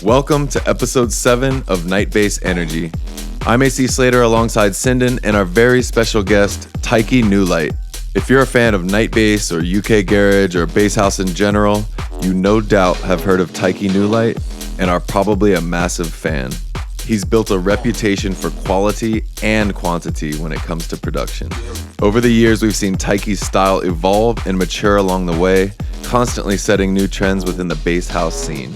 Welcome to episode 7 of Night Bass Energy. I'm AC Slater alongside Sinden and our very special guest, Taiki Nulight. If you're a fan of night bass or UK garage or bass house in general, you no doubt have heard of Taiki Nulight and are probably a massive fan. He's built a reputation for quality and quantity when it comes to production. Over the years, we've seen Taiki's style evolve and mature along the way, constantly setting new trends within the bass house scene.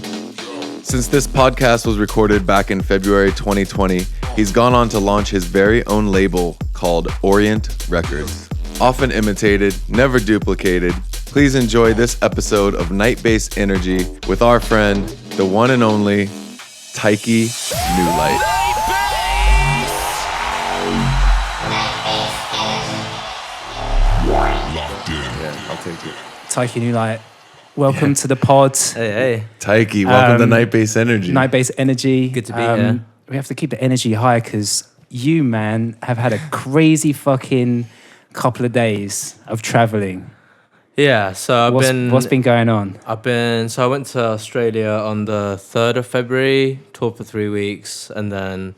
Since this podcast was recorded back in February 2020, he's gone on to launch his very own label called Orient Records. Often imitated, never duplicated, please enjoy this episode of Night Bass Energy with our friend, the one and only Taiki Nulight. Yeah, I'll take it. Taiki Nulight, welcome to the pod. Hey. Taiki, welcome to Night Bass Energy. Night Bass Energy. Good to be here. We have to keep the energy high because you, man, have had a crazy fucking couple of days of traveling. Yeah, so What's been going on? I went to Australia on the 3rd of February, toured for 3 weeks, and then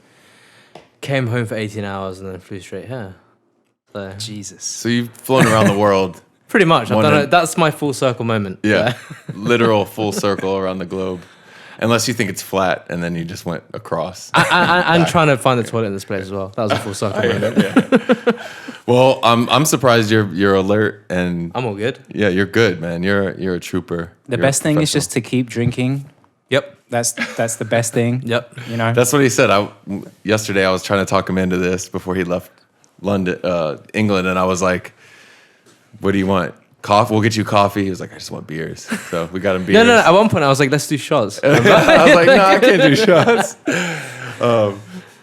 came home for 18 hours and then flew straight here. So, Jesus. So you've flown around the world. pretty much. I've done it. That's my full circle moment. Yeah, literal full circle around the globe. Unless you think it's flat and then you just went across. And trying to find the toilet in this place as well. That was a full circle moment. Yeah. Well, I'm surprised you're alert and I'm all good. yeah, you're good, man. You're a trooper. The You're best a thing is professional. just to keep drinking. Yep. That's the best thing. Yep. You know? That's what he said. Yesterday I was trying to talk him into this before he left London, England, and I was like, "What do you want? Coffee? We'll get you coffee." He was like, "I just want beers." So we got him beers. No. At one point I was like, let's do shots. I was like, "No, I can't do shots." But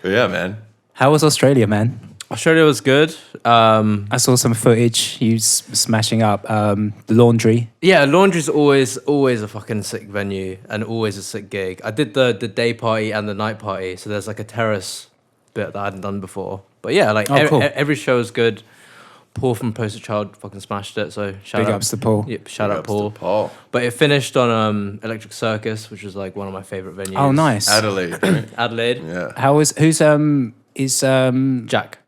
yeah, man. How was Australia, man? Australia was good. I saw some footage, you smashing up the laundry. Yeah, Laundry's always a fucking sick venue and always a sick gig. I did the day party and the night party, so there's like a terrace bit that I hadn't done before. But yeah, like cool. every show is good. Paul from Poster Child fucking smashed it, so shout Big out. ups to Paul. Yep, shout out Big ups to Paul. But it finished on Electric Circus, which was like one of my favorite venues. Oh, nice. Adelaide. Right? Adelaide. Yeah. Is Jack.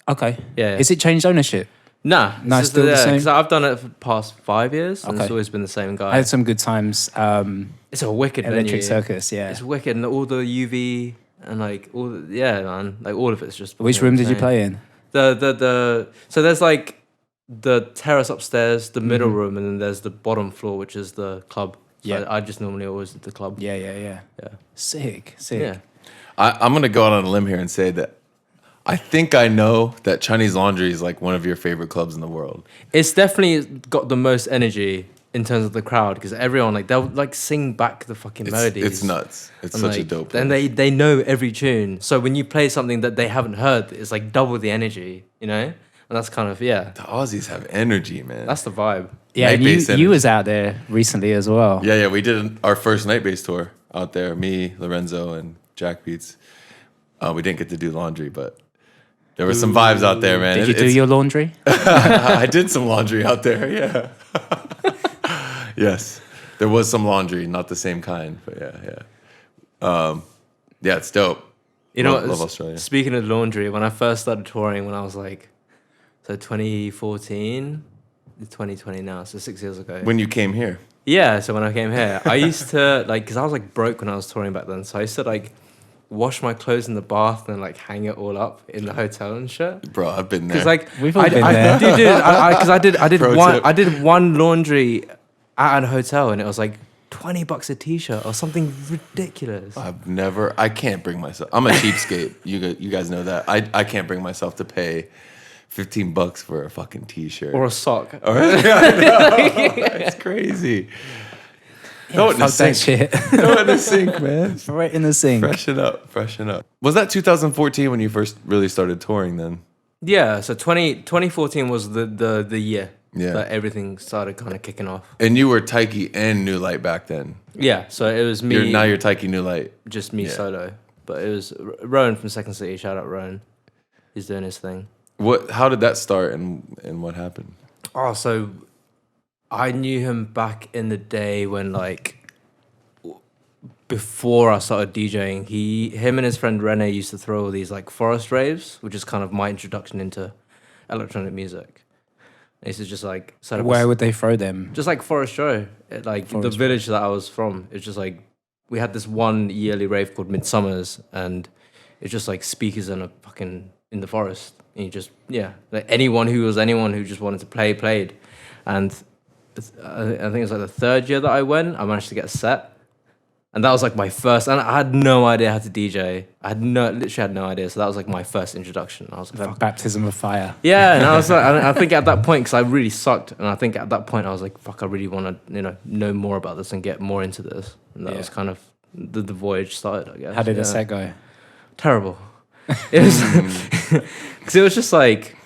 okay. Yeah. Is it changed ownership? Nah. No, it's still the same? Because I've done it for the past 5 years, and Okay. it's always been the same guy. I had some good times. It's a wicked Electric venue. Circus, yeah. It's wicked, and all the UV and like all man, like all of it's just. Which fucking room did you insane. play in? The so there's like the terrace upstairs, the middle Mm-hmm. room, and then there's the bottom floor, which is the club. So Yeah. I just normally always at the club. Yeah. Yeah. Sick. Yeah. I'm gonna go out on a limb here and say that I think I know that Chinese Laundry is like one of your favorite clubs in the world. It's definitely got the most energy in terms of the crowd because everyone like they'll like sing back the fucking melodies. It's nuts. It's And, such a like, dope. And place. they know every tune. So when you play something that they haven't heard, it's like double the energy, you know? And that's kind of The Aussies have energy, man. that's the vibe. Yeah, Night and bass energy. you was out there recently as well. Yeah. We did our first night bass tour out there. Me, Lorenzo, and Jack Beats. We didn't get to do laundry, but there were some vibes out there, man. Did you do your laundry? I did some laundry out there. Yeah. Yes, there was some laundry, not the same kind, but yeah. Yeah, it's dope. You know, love Australia. Speaking of laundry, when I first started touring when I was like, so 2014, 2020 now, so 6 years ago. When you came here. Yeah, so when I came here, I used to like, because I was like broke when I was touring back then, so I used to like wash my clothes in the bath and like hang it all up in the hotel and shit. Bro, I've been there. Because like We've all been there. I did one laundry at a hotel and it was like $20 a t-shirt or something ridiculous. I can't bring myself. I'm a cheapskate. You guys know that. I can't bring myself to pay $15 for a fucking t-shirt. Or a sock. It's crazy. Throw it in the Fuck that sink. shit. Throw it in the sink, man. Right in the sink. Freshen up. Was that 2014 when you first really started touring then? Yeah, so 2014 was the year Yeah. that everything started kind of kicking off. And you were Taiki and Nulight back then. Yeah, so it was me, Now you're Taiki Nulight. just me yeah. solo. But it was Rowan from Second City, shout out Rowan. He's doing his thing. How did that start and what happened? Oh, so I knew him back in the day when like before I started DJing, him and his friend Rene used to throw all these like forest raves, which is kind of my introduction into electronic music. They used to just like set up Where would they throw them? just like Forest Show, like Forest the village that I was from. It's just like we had this one yearly rave called Midsummers, and it's just like speakers in in the forest. And you just like anyone who just wanted to play played, and I think it was like the third year that I went, I managed to get a set. And that was like my first, and I had no idea how to DJ. Literally had no idea. So that was like my first introduction. I was like, The baptism of fire. yeah. And I was like, I think at that point, because I really sucked, and I think at that point I was like, fuck, I really want to, know more about this and get more into this. And that was kind of the voyage started, I guess. How did the set go? Terrible. It was because it was just like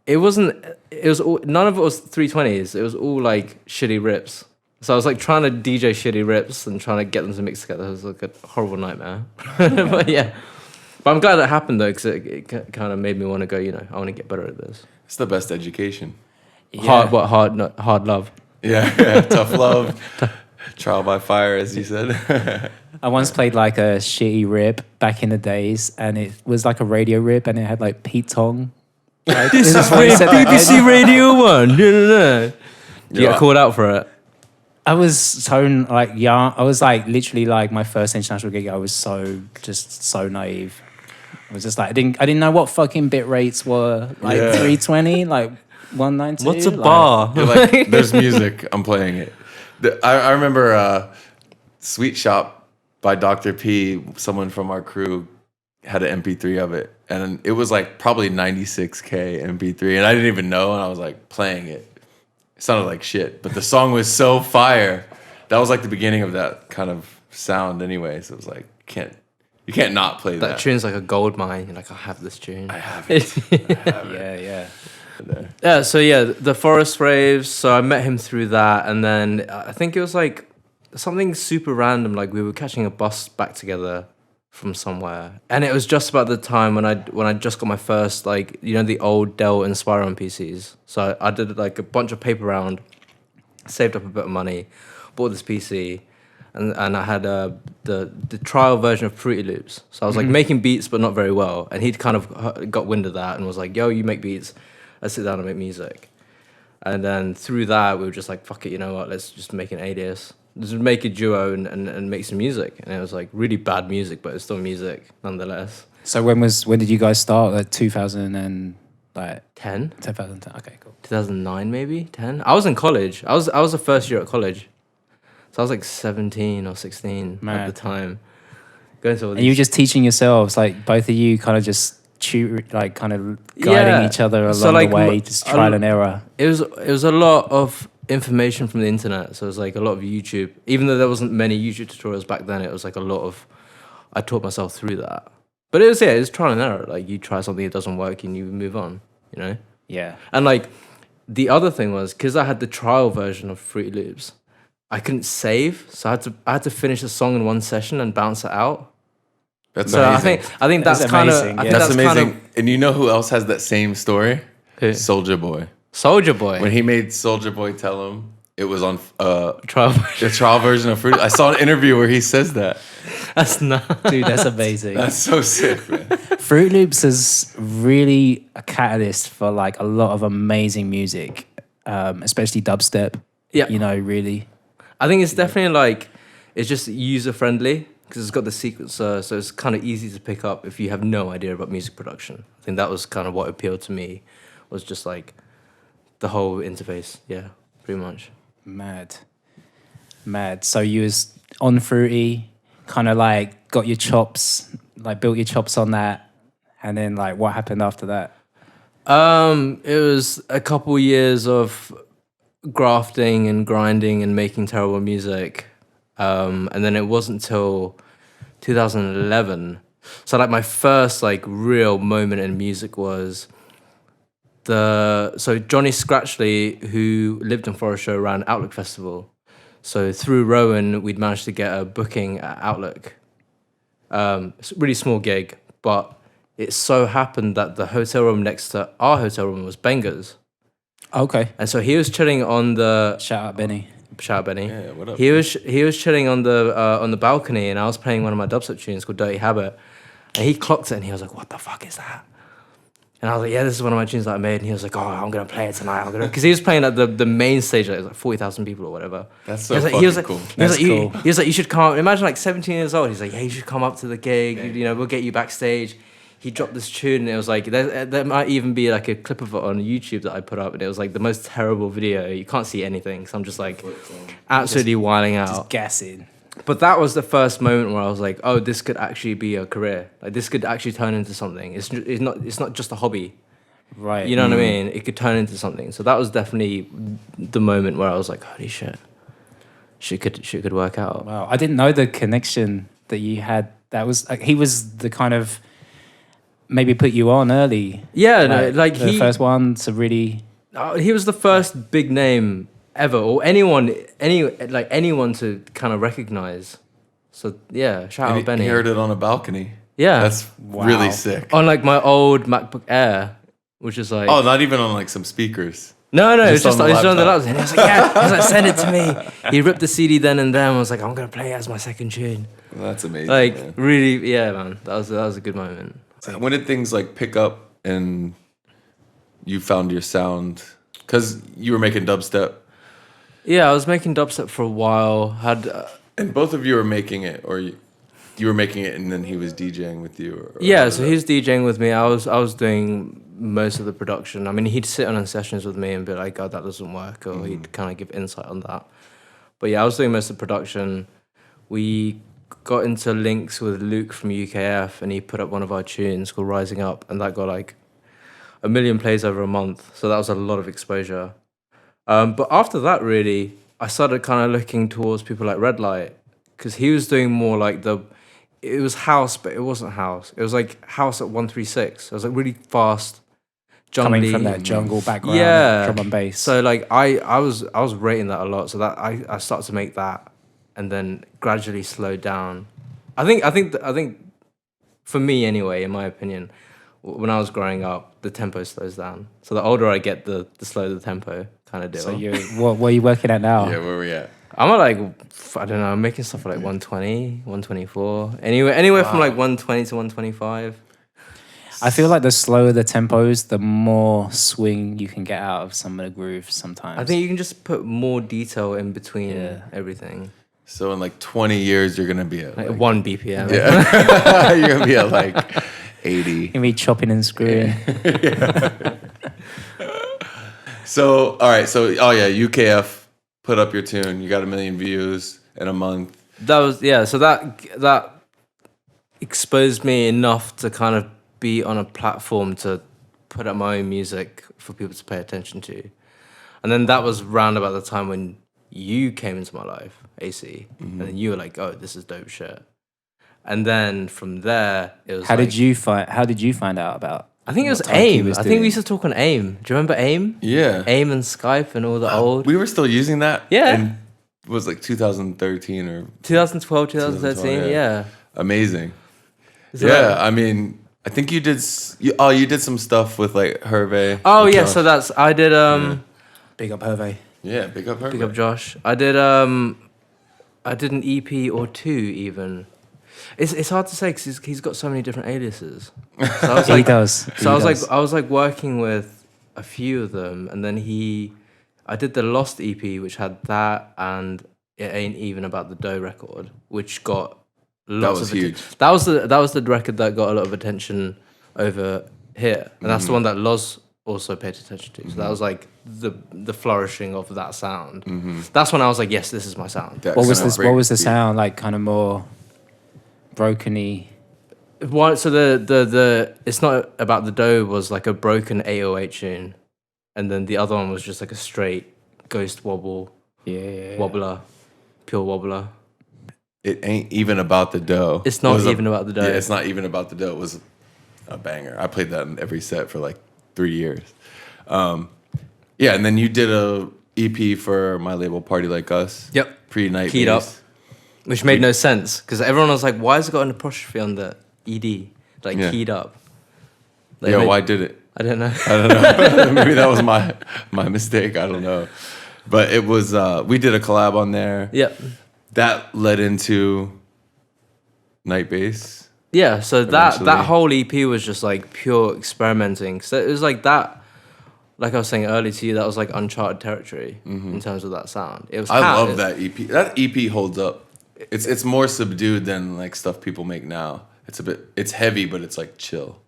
it wasn't. It was all, none of it was 320s. It was all like shitty rips. So I was like trying to DJ shitty rips and trying to get them to mix together. It was like a horrible nightmare. But yeah, but I'm glad it happened though, because it kind of made me want to go. I want to get better at this. It's the best education. Yeah. Hard love. Yeah, tough love. Trial by fire, as you said. I once played like a shitty rip back in the days, and it was like a radio rip, and it had like Pete Tong. Like, This is BBC Radio 1. No. You got called out for it. I was so like young. I was like literally like my first international gig. I was so naive. I was just like I didn't know what fucking bit rates were. Like 320, like 192. What's a bar? You're like, there's music. I'm playing it. I remember Sweet Shop by Dr. P. Someone from our crew had an MP3 of it, and it was like probably 96K MP3, and I didn't even know, and I was like playing it. It sounded like shit, but the song was so fire. That was like the beginning of that kind of sound anyway, so it was like, you can't not play that. That tune's like a gold mine. You're like, I have this tune. I have it. Yeah. Yeah, so the Forest Raves. So I met him through that, and then I think it was like something super random. Like we were catching a bus back together from somewhere, and it was just about the time when I just got my first the old Dell Inspiron PCs. So I did like a bunch of paper round, saved up a bit of money, bought this PC, and I had the trial version of Fruity Loops. So I was like making beats but not very well, and he'd kind of got wind of that and was like, "Yo, you make beats, let's sit down and make music." And then through that we were just like, "Fuck it, you know what? Let's just make an alias." Just make a duo and make some music. And it was like really bad music, but it's still music nonetheless. So when did you guys start? Like 2000 and like 10? 2010. Okay, cool. 2009 maybe? 10? I was in college. I was the first year at college. So I was like 17 or 16 at Mad. the time. Going to all And you were just teaching yourselves, like both of you kind of just kind of guiding each other along the way, just trial and error. It was a lot of information from the internet. So it was like a lot of YouTube. Even though there wasn't many YouTube tutorials back then, it was like a lot of, I taught myself through that. But it was trial and error. Like you try something, it doesn't work, and you move on, Yeah. And like the other thing was, because I had the trial version of Fruity Loops, I couldn't save, so I had to finish the song in one session and bounce it out. That's So amazing. I think that's kind of amazing, yeah. That's amazing. And you know who else has that same story? Who? Soulja Boy. Soulja Boy. When he made Soulja Boy Tell Him, it was on trial the trial version of Fruit. I saw an interview where he says that. That's not. Dude, that's amazing. That's so sick, man. Fruit Loops is really a catalyst for like a lot of amazing music, especially dubstep. Yeah. Really. I think it's definitely like, it's just user friendly because it's got the sequencer, so it's kind of easy to pick up if you have no idea about music production. I think that was kind of what appealed to me, was just like the whole interface. Yeah, pretty much. Mad. So you was on Fruity, kind of like got your chops, like built your chops on that, and then like what happened after that? It was a couple years of grafting and grinding and making terrible music. And then it wasn't until 2011. So like my first like real moment in music was so Johnny Scratchley, who lived in Forest Show, ran Outlook Festival. So through Rowan, we'd managed to get a booking at Outlook. It's a really small gig, but it so happened that the hotel room next to our hotel room was Benga's. Okay. And so he was chilling on the... Shout out Benny. shout out Benny. Yeah, what up? He was chilling on the balcony, and I was playing one of my dubstep tunes called Dirty Habit, and he clocked it, and he was like, "What the fuck is that?" And I was like, "Yeah, this is one of my tunes that I made." And he was like, "Oh, I'm gonna play it tonight. I'm gonna," because he was playing at the main stage, like, it was like 40,000 people or whatever. That's so he was fucking cool. He was like, "You should come." Imagine like 17 years old. He's like, "Yeah, you should come up to the gig. You know, we'll get you backstage." He dropped this tune, and it was like there might even be like a clip of it on YouTube that I put up, and it was like the most terrible video. You can't see anything, so I'm just like absolutely wilding out, Just gassing. But that was the first moment where I was like, "Oh, this could actually be a career. Like this could actually turn into something. It's not just a hobby, Right. you know what I mean? It could turn into something." So that was definitely the moment where I was like, "Holy shit, shit could work out." Wow. I didn't know the connection that you had. That was like, he was the kind of maybe put you on early. Yeah, no, like the first one to really. He was the first big name ever, or anyone to kind of recognize. So yeah, shout out Benny. He heard it on a balcony. Yeah, That's really sick. on like my old MacBook Air, which is like Not even on like some speakers. no, it's just on the on the laptop. laptop. And he was like, yeah, he was like, send it to me. He ripped the CD then and there and was like, I'm gonna play it as my second tune. That's amazing. Like man. really, yeah, man, that was a good moment. When did things like pick up and you found your sound? Because you were making dubstep. Yeah, I was making dubstep for a while. And both of you were making it, or you were making it and then he was DJing with you? Or Yeah, so he was DJing with me. I was doing most of the production. I mean, he'd sit on sessions with me and be like, "Oh, that doesn't work," or he'd kind of give insight on that. But yeah, I was doing most of the production. We got into links with Luke from UKF, and he put up one of our tunes called Rising Up, and that got like 1 million plays over a month. So that was a lot of exposure. But after that, really, I started kind of looking towards people like Red Light, because he was doing more like it was house, but it wasn't house. It was like house at 136. It was like really fast, jungly. Coming from that jungle background, Yeah. drum and bass. So like I was rating that a lot. So that I started to make that, and then gradually slowed down. I think for me anyway, in my opinion, when I was growing up, the tempo slows down. So the older I get, the slower the tempo kind of deal. So what are you working at now? Yeah, where were we at? I'm at like, I don't know, I'm making stuff for like 120, 124. Anywhere from like 120 to 125. I feel like the slower the tempos, the more swing you can get out of some of the grooves sometimes. I think you can just put more detail in between Yeah. everything. So in like 20 years, you're going to be at Like like 1 BPM. Yeah. You're going to be at like 80. you can be chopping and screwing. So, all right. So, UKF put up your tune. You got 1 million views in a month. That was, yeah, so that exposed me enough to kind of be on a platform to put up my own music for people to pay attention to. And then that was round about the time when you came into my life, AC, and then you were like, "Oh, this is dope shit." And then from there, it was How like, did you find out about? I think it was what Taiki AIM. was I think we doing? used to talk on AIM. Do you remember AIM? Yeah. AIM and Skype and all the old. We were still using that. Yeah. In, it was like 2013 or 2012, 2013, yeah. Amazing. Is it Yeah. like- I mean, I think you did some stuff with like Hervé. Oh, with yeah, Josh. so I did, Big up Hervé. Yeah, big up Hervé. Big up Josh. I did an EP or two even. It's hard to say because he's got so many different aliases. So I was He like, does. so He does. I was like working with a few of them, and then I did the Lost EP, which had that and It Ain't Even About the Dough record, which got lots was of huge. That was the record that got a lot of attention over here, and that's the one that Loz also paid attention to. So that was like the flourishing of that sound. That's when I was like, yes, this is my sound. That What was kind of this? What was the breakbeat. sound like? Kind of more broken-y. One, so the It's Not About the Dough was like a broken 808 tune, and then the other one was just like a straight ghost wobble, Yeah. wobbler, pure wobbler. It ain't even about the dough. It's not It was even about the dough. Yeah, it's not even about the dough. It was a banger. I played that in every set for like 3 years. Yeah, and then you did a EP for my label Party Like Us. Yep. Pre-night Keyed bass. up. Which made no sense because everyone was like, "Why has it got an apostrophe on the ed? Like Yeah. keyed up." Like, Yeah, made- why did it? I don't know. I don't know. Maybe that was my mistake. I don't know. But it was we did a collab on there. Yep. That led into Night Bass. Yeah, so Eventually. that whole EP was just like pure experimenting. So it was like that, like I was saying earlier to you, that was like uncharted territory in terms of that sound. It was. I love that EP. That EP holds up. It's more subdued than like stuff people make now. It's heavy, but it's like chill.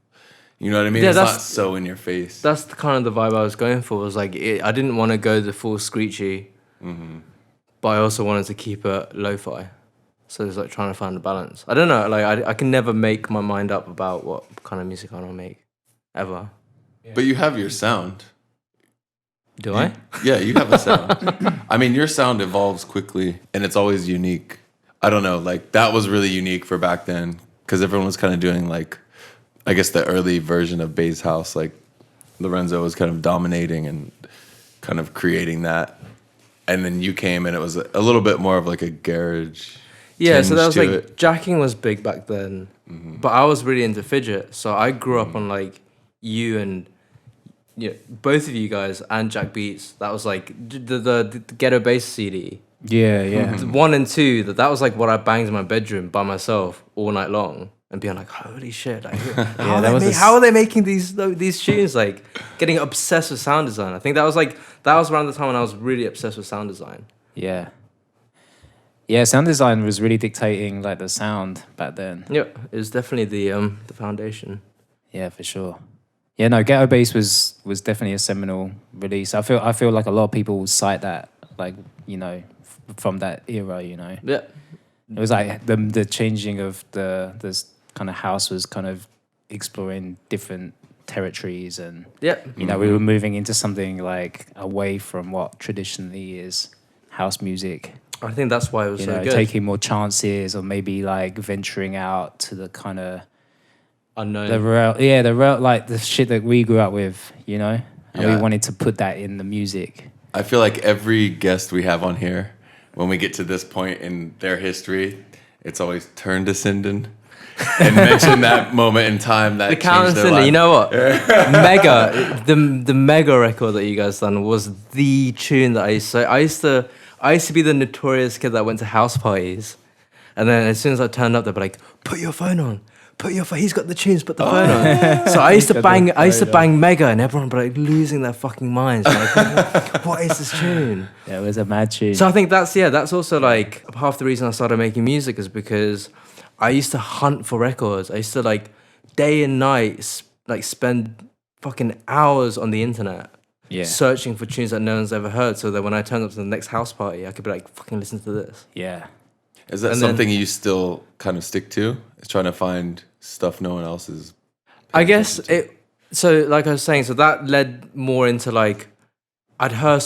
You know what I mean? Yeah, it's not so in your face. That's kind of the vibe I was going for. Was like I didn't want to go the full screechy, but I also wanted to keep it lo-fi. So it's like trying to find a balance. I don't know. Like I can never make my mind up about what kind of music I want to make, ever. But you have your sound. Do I? Yeah, you have a sound. I mean, your sound evolves quickly, and it's always unique. I don't know. Like that was really unique for back then because everyone was kind of doing like, I guess the early version of bass house. Like Lorenzo was kind of dominating and kind of creating that, and then you came and it was a little bit more of like a garage. Yeah, so that was like it. jacking was big back then, but I was really into fidget. So I grew up on like you and both of you guys and Jack Beats. That was like the Ghetto Bass CD. Yeah. 1 and 2. That was like what I banged in my bedroom by myself all night long and being like, holy shit! Like, how are they making these tunes? Like getting obsessed with sound design. I think that was around the time when I was really obsessed with sound design. Yeah. Yeah, sound design was really dictating like the sound back then. Yeah, it was definitely the foundation. Yeah, for sure. Yeah, no, Ghetto Bass was definitely a seminal release. I feel like a lot of people cite that, like, from that era, Yeah. It was like the changing of this kind of house was kind of exploring different territories, and we were moving into something like away from what traditionally is house music. I think that's why it was so good. Taking more chances, or maybe like venturing out to the kind of unknown. The real, like the shit that we grew up with, and we wanted to put that in the music. I feel like every guest we have on here, when we get to this point in their history, it's always turn to Sinden and mention that moment in time that changed their life. You know what? Mega, the Mega record that you guys done was the tune that I used to be the notorious kid that went to house parties, and then as soon as I turned up, they'd be like, "Put your phone on. He's got the tunes. Put the phone on." So I used to bang Mega, and everyone would be like losing their fucking minds. Like, what is this tune? Yeah, it was a mad tune. So I think that's also like half the reason I started making music is because I used to hunt for records. I used to like day and night like spend fucking hours on the internet. Yeah. Searching for tunes that no one's ever heard, so that when I turned up to the next house party, I could be like, fucking listen to this. Yeah. Is that something you still kind of stick to? Is trying to find stuff no one else is? I guess it. So, like I was saying, so that led more into like, I'd hear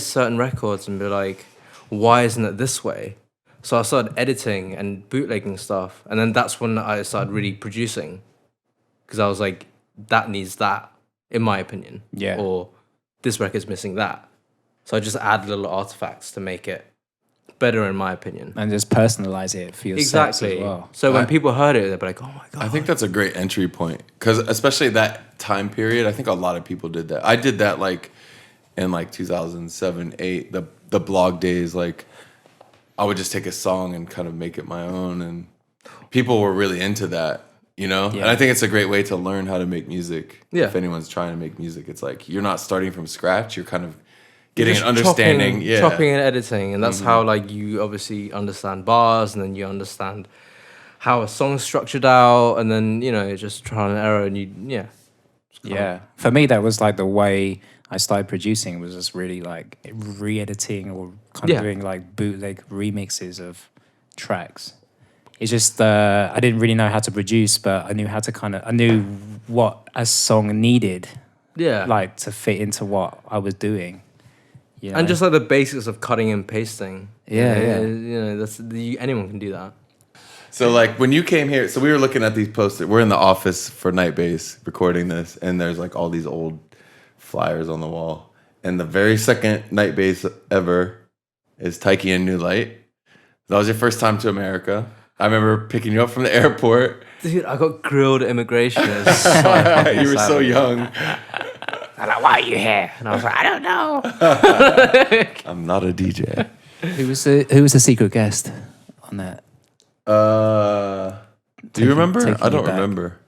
certain records and be like, why isn't it this way? So I started editing and bootlegging stuff, and then that's when I started really producing, because I was like, that needs that. In my opinion, or this record's missing that, so I just add little artifacts to make it better, in my opinion, and just personalize it for yourself as well. So when people heard it, they'd be like, "Oh my god!" I think that's a great entry point, because especially that time period, I think a lot of people did that. I did that like in like 2007, 8, the blog days. Like I would just take a song and kind of make it my own, and people were really into that. And I think it's a great way to learn how to make music. Yeah. If anyone's trying to make music, it's like you're not starting from scratch. You're kind of getting an understanding. Chopping and editing, and that's how like you obviously understand bars, and then you understand how a song's structured out, and then just trial and error, and Yeah. For me, that was like the way I started producing, was just really like re-editing or kind of doing like bootleg remixes of tracks. It's just I didn't really know how to produce, but I knew I knew what a song needed, like to fit into what I was doing, and just like the basics of cutting and pasting. That's anyone can do that. So like when you came here, so we were looking at these posters. We're in the office for Night Bass recording this, and there's like all these old flyers on the wall, and the very second Night Bass ever is Taiki and Nulight. That was your first time to America. I remember picking you up from the airport. Dude, I got grilled at immigration. You were so young. They're like, why are you here? And I was like, I don't know. I'm not a DJ. Who was the secret guest on that? Do you remember? taking I don't you back. remember.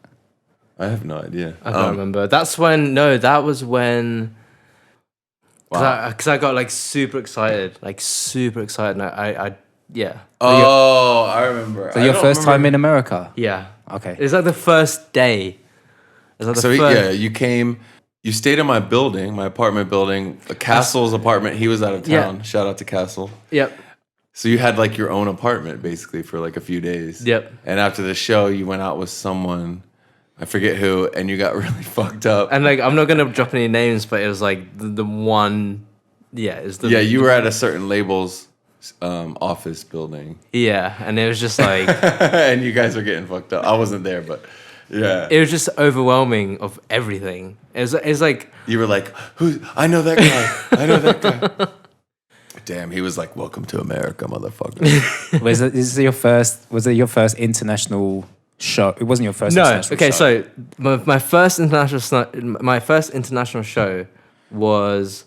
I have no idea. I can't remember. That was when. Because I got like super excited. And I yeah. Oh, I remember. So your first time in America? Yeah. Okay. It was like the first day. It was like the So first. yeah, you came. You stayed in my building, my apartment building, Castle's apartment. He was out of town. Yeah. Shout out to Castle. Yep. So you had like your own apartment basically for like a few days. Yep. And after the show, you went out with someone, I forget who, and you got really fucked up. And like, I'm not gonna drop any names, but it was like the one. Yeah. It was the. Yeah, you were at a certain label's office building. Yeah, and it was just like. And you guys were getting fucked up. I wasn't there, but yeah. It was just overwhelming of everything. It was like. You were like, "Who? I know that guy. I know that guy." Damn, he was like, "Welcome to America, motherfucker." Was it your first international show? It wasn't your first No. international Okay, show. so my first international show was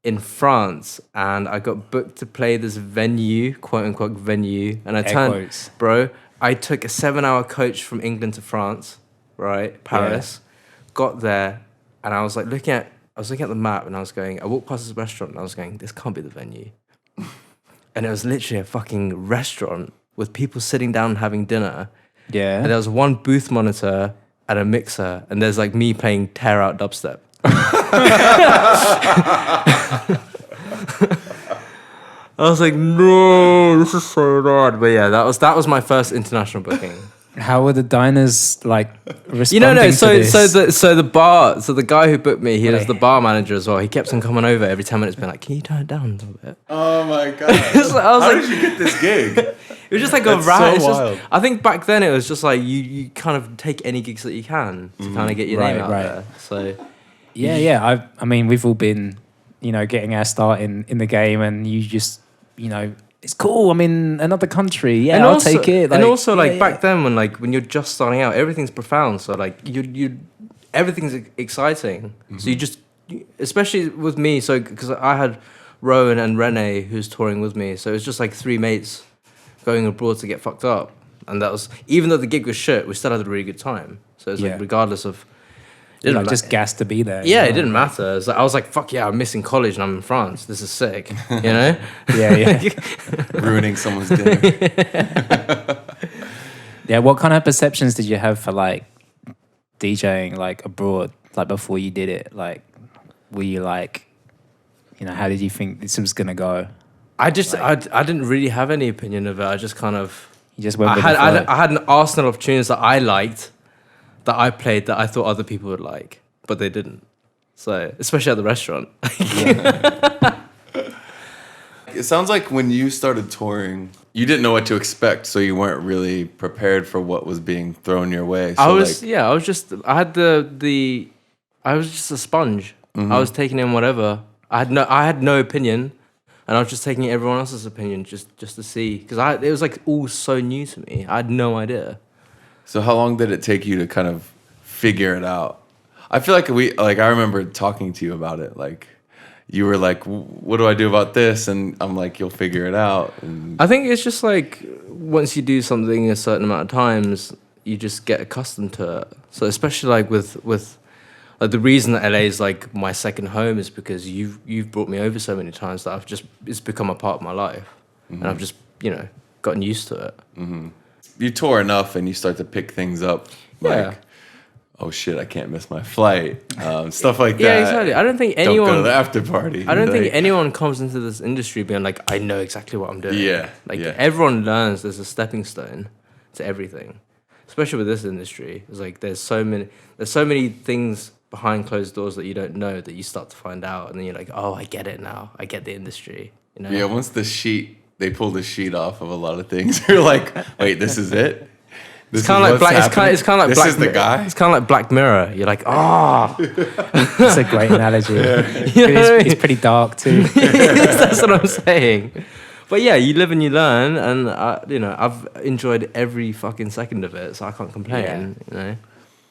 in France, and I got booked to play this venue, quote unquote venue, and quotes. bro. I took a 7-hour coach from England to France, right, Paris. Got there, and I was looking at the map, and I walked past this restaurant, and I was going, this can't be the venue. And it was literally a fucking restaurant with people sitting down and having dinner. Yeah. And there was one booth monitor and a mixer, and there's like me playing tear out dubstep. I was like, no, this is so hard. But yeah, that was my first international booking. How were the diners like responding No. to this? So the guy who booked me, he was the bar manager as well. He kept on coming over every 10 minutes, being like, "Can you turn it down a little bit?" Oh my god! How did you get this gig? It was just like That's a rat. so wild. I think back then it was just like you kind of take any gigs that you can to kind of get your name out there. So Yeah. I mean, we've all been, getting our start in the game, and you just, it's cool. I'm in another country. Yeah, and I'll also, take it. and also, back then, when you're just starting out, everything's profound. So like you everything's exciting. Mm-hmm. So you just, especially with me, so because I had Rowan and Rene who's touring with me, so it was just like 3 mates going abroad to get fucked up, and that was, even though the gig was shit, we still had a really good time. So it's like regardless of. Just gassed to be there. Yeah, it didn't matter. It was like, I was like, fuck yeah, I'm missing college and I'm in France. This is sick. Yeah. Ruining someone's dinner. Yeah, what kind of perceptions did you have for like DJing like abroad, like before you did it? Like, were you like, how did you think this was gonna go? I didn't really have any opinion of it. I just kind of. You just went with I had an arsenal of tunes that I liked, that I played, that I thought other people would like, but they didn't. So, especially at the restaurant. It sounds like when you started touring, you didn't know what to expect, so you weren't really prepared for what was being thrown your way. So I was just a sponge. Mm-hmm. I was taking in whatever. I had no opinion, and I was just taking everyone else's opinion just to see, because it was like all so new to me. I had no idea. So how long did it take you to kind of figure it out? I feel like I remember talking to you about it. Like, you were like, what do I do about this? And I'm like, you'll figure it out. And I think it's just like, once you do something a certain amount of times, you just get accustomed to it. So especially like with like the reason that LA is like my second home is because you've brought me over so many times that it's become a part of my life. Mm-hmm. And I've just, gotten used to it. Mm-hmm. You tour enough and you start to pick things up. Like, oh shit, I can't miss my flight. Stuff like that. Yeah, exactly. I don't think anyone. Don't go to the after party. I don't think anyone comes into this industry being like, I know exactly what I'm doing. Yeah. Everyone learns there's a stepping stone to everything. Especially with this industry. It's like there's so many things behind closed doors that you don't know that you start to find out, and then you're like, oh, I get it now. I get the industry. Yeah, once they pull the sheet off of a lot of things, you're like, wait, this is it? It's kind of like Black. It's kind of like this Black. Is the guy? It's kind of like Black Mirror. You're like, oh, that's a great analogy. It's pretty dark too. That's what I'm saying. But yeah, you live and you learn, and I've enjoyed every fucking second of it, so I can't complain.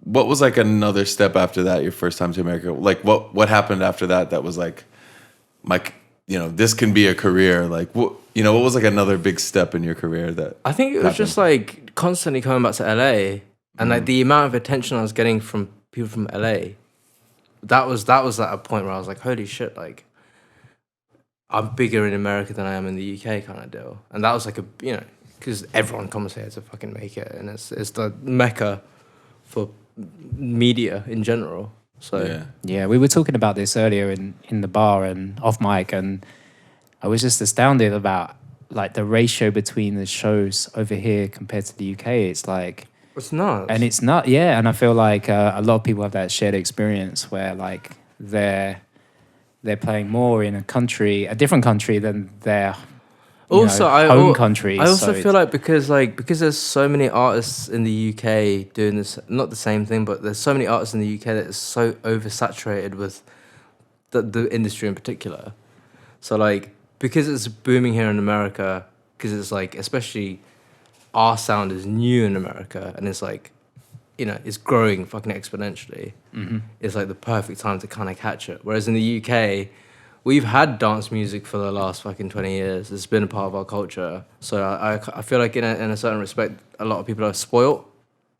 What was like another step after that? Your first time to America, like what happened after that? That was like, this can be a career. Like what was like another big step in your career that I think it was just like constantly coming back to LA, and like the amount of attention I was getting from people from LA. That was at a point where I was like, holy shit, like I'm bigger in America than I am in the UK kind of deal. And that was like because everyone comes here to fucking make it, and it's the mecca for media in general. So yeah, we were talking about this earlier in the bar and off mic, and I was just astounded about like the ratio between the shows over here compared to the UK. It's like it's nuts. And it's not, yeah. And I feel like a lot of people have that shared experience where like they're playing more in a different country than their home country. I also feel like because there's so many artists in the UK doing this, not the same thing, but there's so many artists in the UK that is so oversaturated with the industry in particular. So like because it's booming here in America, because it's like especially our sound is new in America, and it's like, it's growing fucking exponentially. Mm-hmm. It's like the perfect time to kind of catch it. Whereas in the UK, we've had dance music for the last fucking 20 years. It's been a part of our culture. So I feel like in a certain respect, a lot of people are spoilt.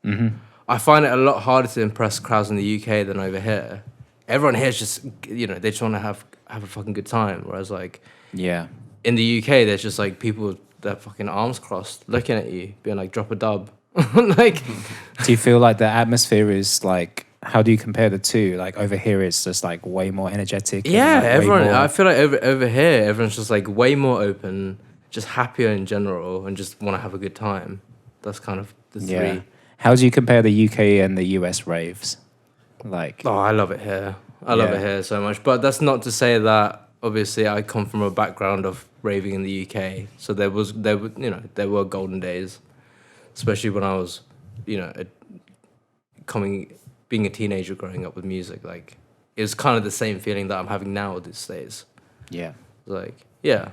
Mm-hmm. I find it a lot harder to impress crowds in the UK than over here. Everyone here is just, they just want to have a fucking good time. Whereas like, in the UK, there's just like people with their fucking arms crossed, looking at you, being like, drop a dub. Like, do you feel like the atmosphere is like, how do you compare the two? Like over here, it's just like way more energetic. Yeah, like everyone. I feel like over here, everyone's just like way more open, just happier in general, and just want to have a good time. That's kind of the three. How do you compare the UK and the US raves? Like, oh, I love it here. I love it here so much. But that's not to say that. Obviously, I come from a background of raving in the UK, so there were golden days, especially when I was, being a teenager growing up with music. Like it was kind of the same feeling that I'm having now these days. Yeah, like yeah,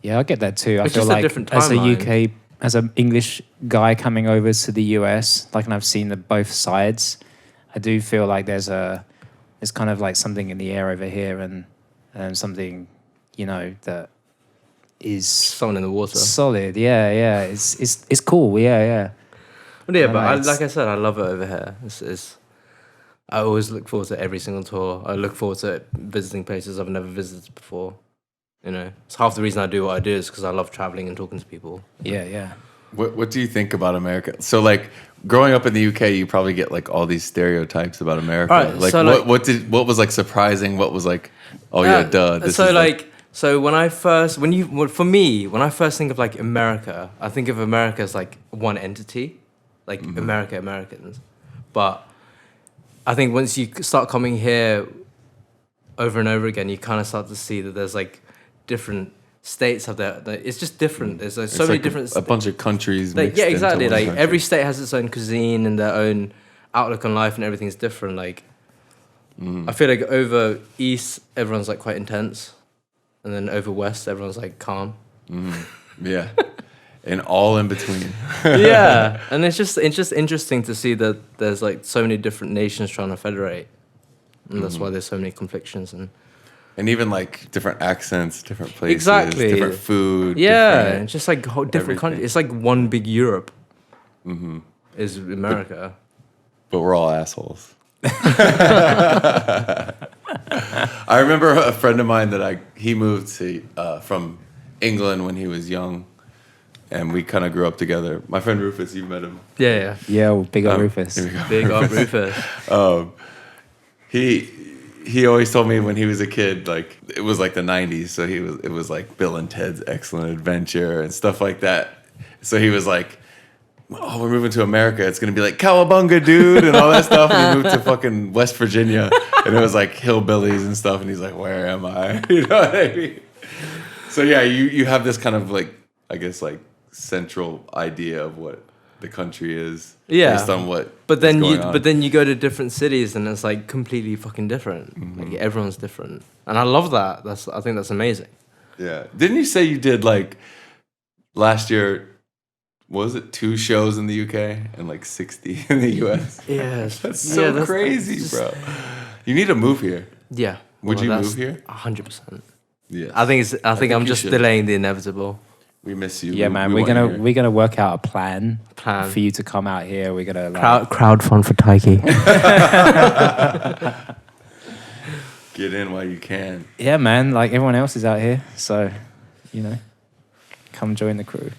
I get that too. It's I feel like as a timeline. UK, as an English guy coming over to the US, like, and I've seen both sides. I do feel like there's kind of like something in the air over here, and something, that is someone in the water. Solid, yeah. It's cool, yeah. But yeah, like I said, I love it over here. I always look forward to every single tour. I look forward to visiting places I've never visited before. It's half the reason I do what I do is because I love traveling and talking to people. Yeah. What do you think about America? So like growing up in the UK, you probably get like all these stereotypes about America. Right, like so what was like surprising? What was like, oh yeah, duh. When I first think of like America, I think of America as like one entity, like Americans. But I think once you start coming here over and over again, you kind of start to see that there's like different states have their. It's just different. There's like so many different. A bunch of countries. Like, yeah, exactly. Like country. every state has its own cuisine and their own outlook on life, and everything's different. Like I feel like over east, everyone's like quite intense, and then over west, everyone's like calm. Yeah. And all in between. Yeah, and it's just interesting to see that there's like so many different nations trying to federate, and that's why there's so many conflictions and even like different accents, different places, exactly, different food. Yeah, it's just like different countries. It's like one big Europe. Is America, but we're all assholes. I remember a friend of mine that he moved to from England when he was young. And we kind of grew up together. My friend Rufus, you've met him. Yeah. Well, big up Rufus. Big up Rufus. He always told me when he was a kid, like it was like the 90s, so it was like Bill and Ted's Excellent Adventure and stuff like that. So he was like, "Oh, we're moving to America. It's gonna be like cowabunga, dude," and all that stuff. And he moved to fucking West Virginia, and it was like hillbillies and stuff. And he's like, "Where am I?" You know what I mean? So yeah, you have this kind of like, I guess like central idea of what the country is based on what but then you go to different cities and it's like completely fucking different. Like everyone's different, and I love that. I think that's amazing. Yeah. Didn't you say you did like last year what was it, 2 shows in the UK and like 60 in the US? Yeah, That's so crazy, bro. You need to move here. Yeah. Would you move here? 100%. Yeah. I think I'm you just should. delaying the inevitable. We miss you. Yeah, man. we We're gonna work out a plan Plan. for you to come out here. We're gonna like, Crowd fund for Taiki. get in while you can. yeah, man. Like everyone else is out here, so come join the crew.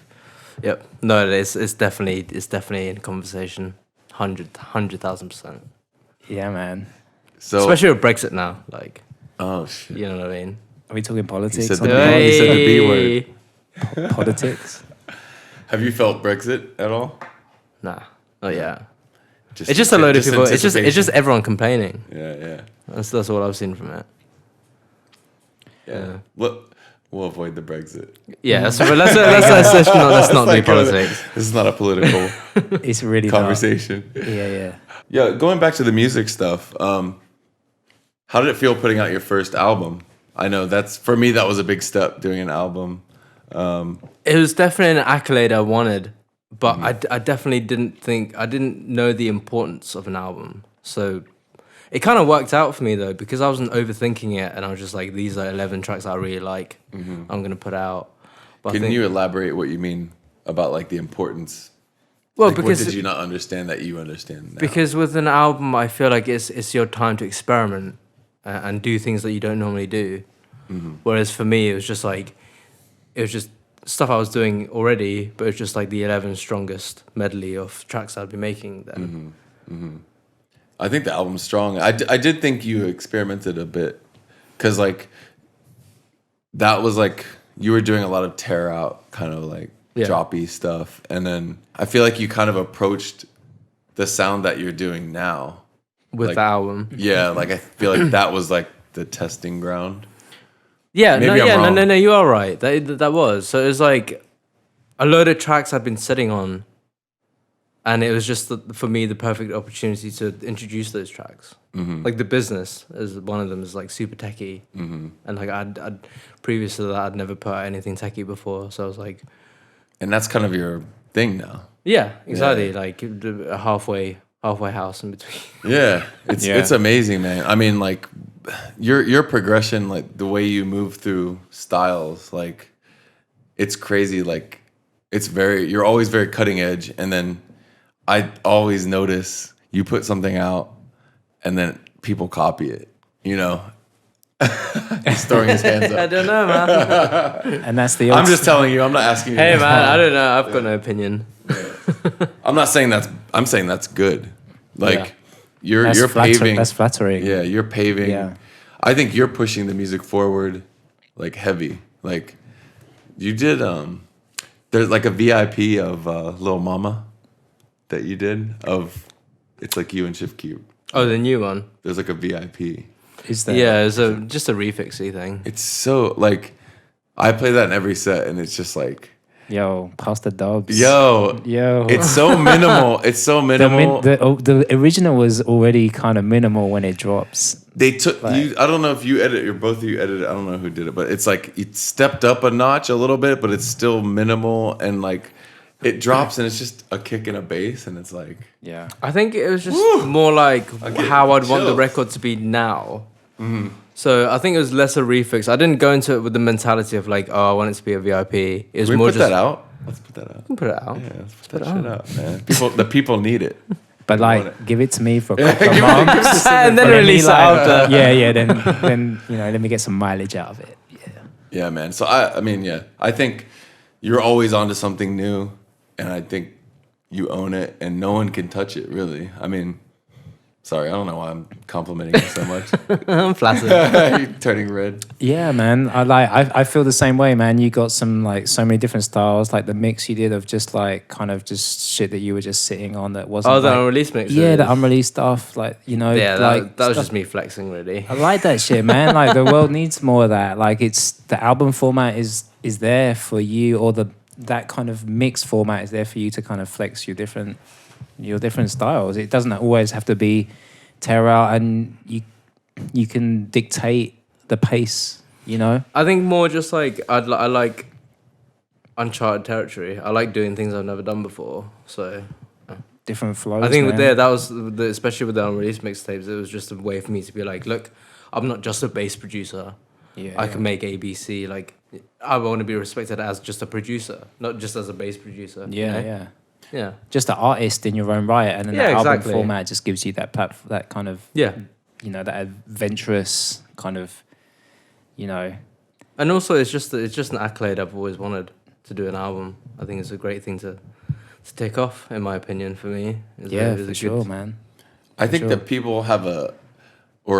Yep. No, it's definitely in conversation. 100,000%. Yeah, man. So, Especially with Brexit now, like, oh shit. you know what I mean? Are we talking politics? said on the the B- pod? he said the B word. Politics. Have you felt Brexit at all? Nah. Oh yeah. It's just a load of people. It's just everyone complaining. Yeah. That's all I've seen from it. Yeah. We'll avoid the Brexit. Yeah. So but let's not do politics. This is not a political It's really conversation. Not. Yeah. Yeah, going back to the music stuff. How did it feel putting out your first album? I know for me that was a big step, doing an album. It was definitely an accolade I wanted, but I definitely didn't know the importance of an album. So it kind of worked out for me though, because I wasn't overthinking it, and I was just like, these are 11 tracks I really like. I'm gonna put out. But Can you elaborate what you mean about like the importance? Well, Like, because what did you not understand that you understand now? because with an album, I feel like it's your time to experiment and do things that you don't normally do. Whereas for me, it was just stuff I was doing already, but it's just like the 11 strongest medley of tracks I'd be making then. I think the album's strong. I did think you experimented a bit, because like that was like you were doing a lot of tear out kind of like droppy stuff, and then I feel like you kind of approached the sound that you're doing now With like, the album. Yeah, like I feel like that was like the testing ground. Yeah, Maybe I'm wrong. no, you are right. That was. So it was like a load of tracks I'd been sitting on, and it was just for me the perfect opportunity to introduce those tracks. Like The Business is one of them, is like super techie, and like I'd previous to that I'd never put out anything techie before, so I was like, And that's kind of your thing now. yeah, exactly, like a halfway house in between. Yeah, it's amazing, man. I mean, like your progression, like the way you move through styles, like it's crazy. Like you're always very cutting edge, and then I always notice you put something out, and then people copy it. You know, he's throwing his hands up. I don't know, man. And that's the. I'm just telling you. I'm not asking you. Hey, man, I don't know. I've got no opinion. I'm not saying that's. I'm saying that's good. Like you're flattering. paving. That's flattering. Yeah, you're paving. Yeah. I think you're pushing the music forward, like heavy. Like you did. There's like a VIP of Lil Mama that you did of. It's like you and Shift Cube. Oh, the new one. There's like a VIP. Is there? Yeah, it's just a refixy thing. It's so like, I play that in every set, and it's just like, Yo, Pastor Dobbs. yo, it's so minimal. It's so minimal. The original was already kind of minimal when it drops. They took you. I don't know if you edit or both of you edited. I don't know who did it, but it's like it stepped up a notch a little bit, but it's still minimal, and like it drops, and it's just a kick and a bass, and it's like, Yeah. I think it was just more like get how I'd want the chills. record to be now. So I think it was less a refix. I didn't go into it with the mentality of like, oh, I want it to be a VIP. It was Can we more put just that out? Let's put that out. put it out. Yeah, let's put that shit out, man. The people need it. But want like, give it to me for a couple of months. And then let me, release it after. Yeah. Then let me get some mileage out of it. Yeah. Yeah, man. So I mean, yeah, I think you're always onto something new, and I think you own it, and no one can touch it, really. I mean, sorry, I don't know why I'm complimenting you so much. I'm flattered. You're turning red. Yeah, man. I feel the same way, man. You got some like so many different styles, like the mix you did of just like kind of just shit that you were just sitting on that wasn't. Oh, the like, unreleased mix. Yeah, the unreleased stuff, like Yeah, like that was stuff- just me flexing, really. I like that shit, man. Like the world needs more of that. Like it's the album format is there for you, or that kind of mix format is there for you to kind of flex your different styles. It doesn't always have to be tear out, and you can dictate the pace. You know. I think more just like I like uncharted territory. I like doing things I've never done before. So Different flows. I think man. that was especially with the unreleased mixtapes. It was just a way for me to be like, look, I'm not just a bass producer. Yeah, I can make ABC. Like, I want to be respected as just a producer, not just as a bass producer. Yeah, you know? yeah. Yeah. Just an artist in your own right, and then Yeah, the album exactly. format just gives you that that kind of Yeah. that adventurous kind of, And also, it's just an accolade I've always wanted to do an album. I think it's a great thing to take off, in my opinion, for me. for sure, man. I think sure. that people have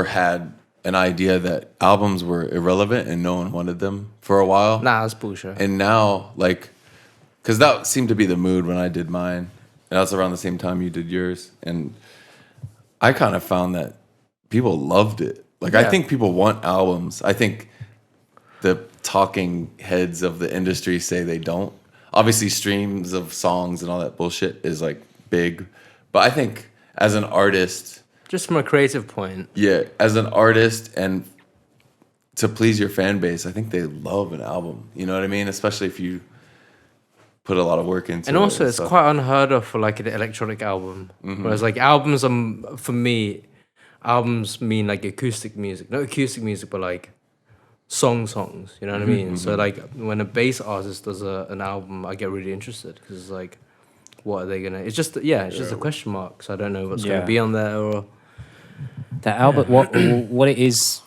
had an idea that albums were irrelevant and no one wanted them for a while. Nah, that's bullshit. And now, like, because that seemed to be the mood when I did mine. And that's around the same time you did yours. And I kind of found that people loved it. Like, I think people want albums. I think the talking heads of the industry say they don't. Obviously, streams of songs and all that bullshit is, like, big. But I think as an artist... Just from a creative point. Yeah, as an artist and to please your fan base, I think they love an album. You know what I mean? Especially if you put a lot of work into it. And also, it's stuff. quite unheard of for like an electronic album. Whereas like albums, for me, albums mean like acoustic music. Not acoustic music, but like songs. You know what I mean? So like when a bass artist does an album, I get really interested because it's like, what are they gonna? It's just just a question mark. So I don't know what's gonna be on there or. That album, what it is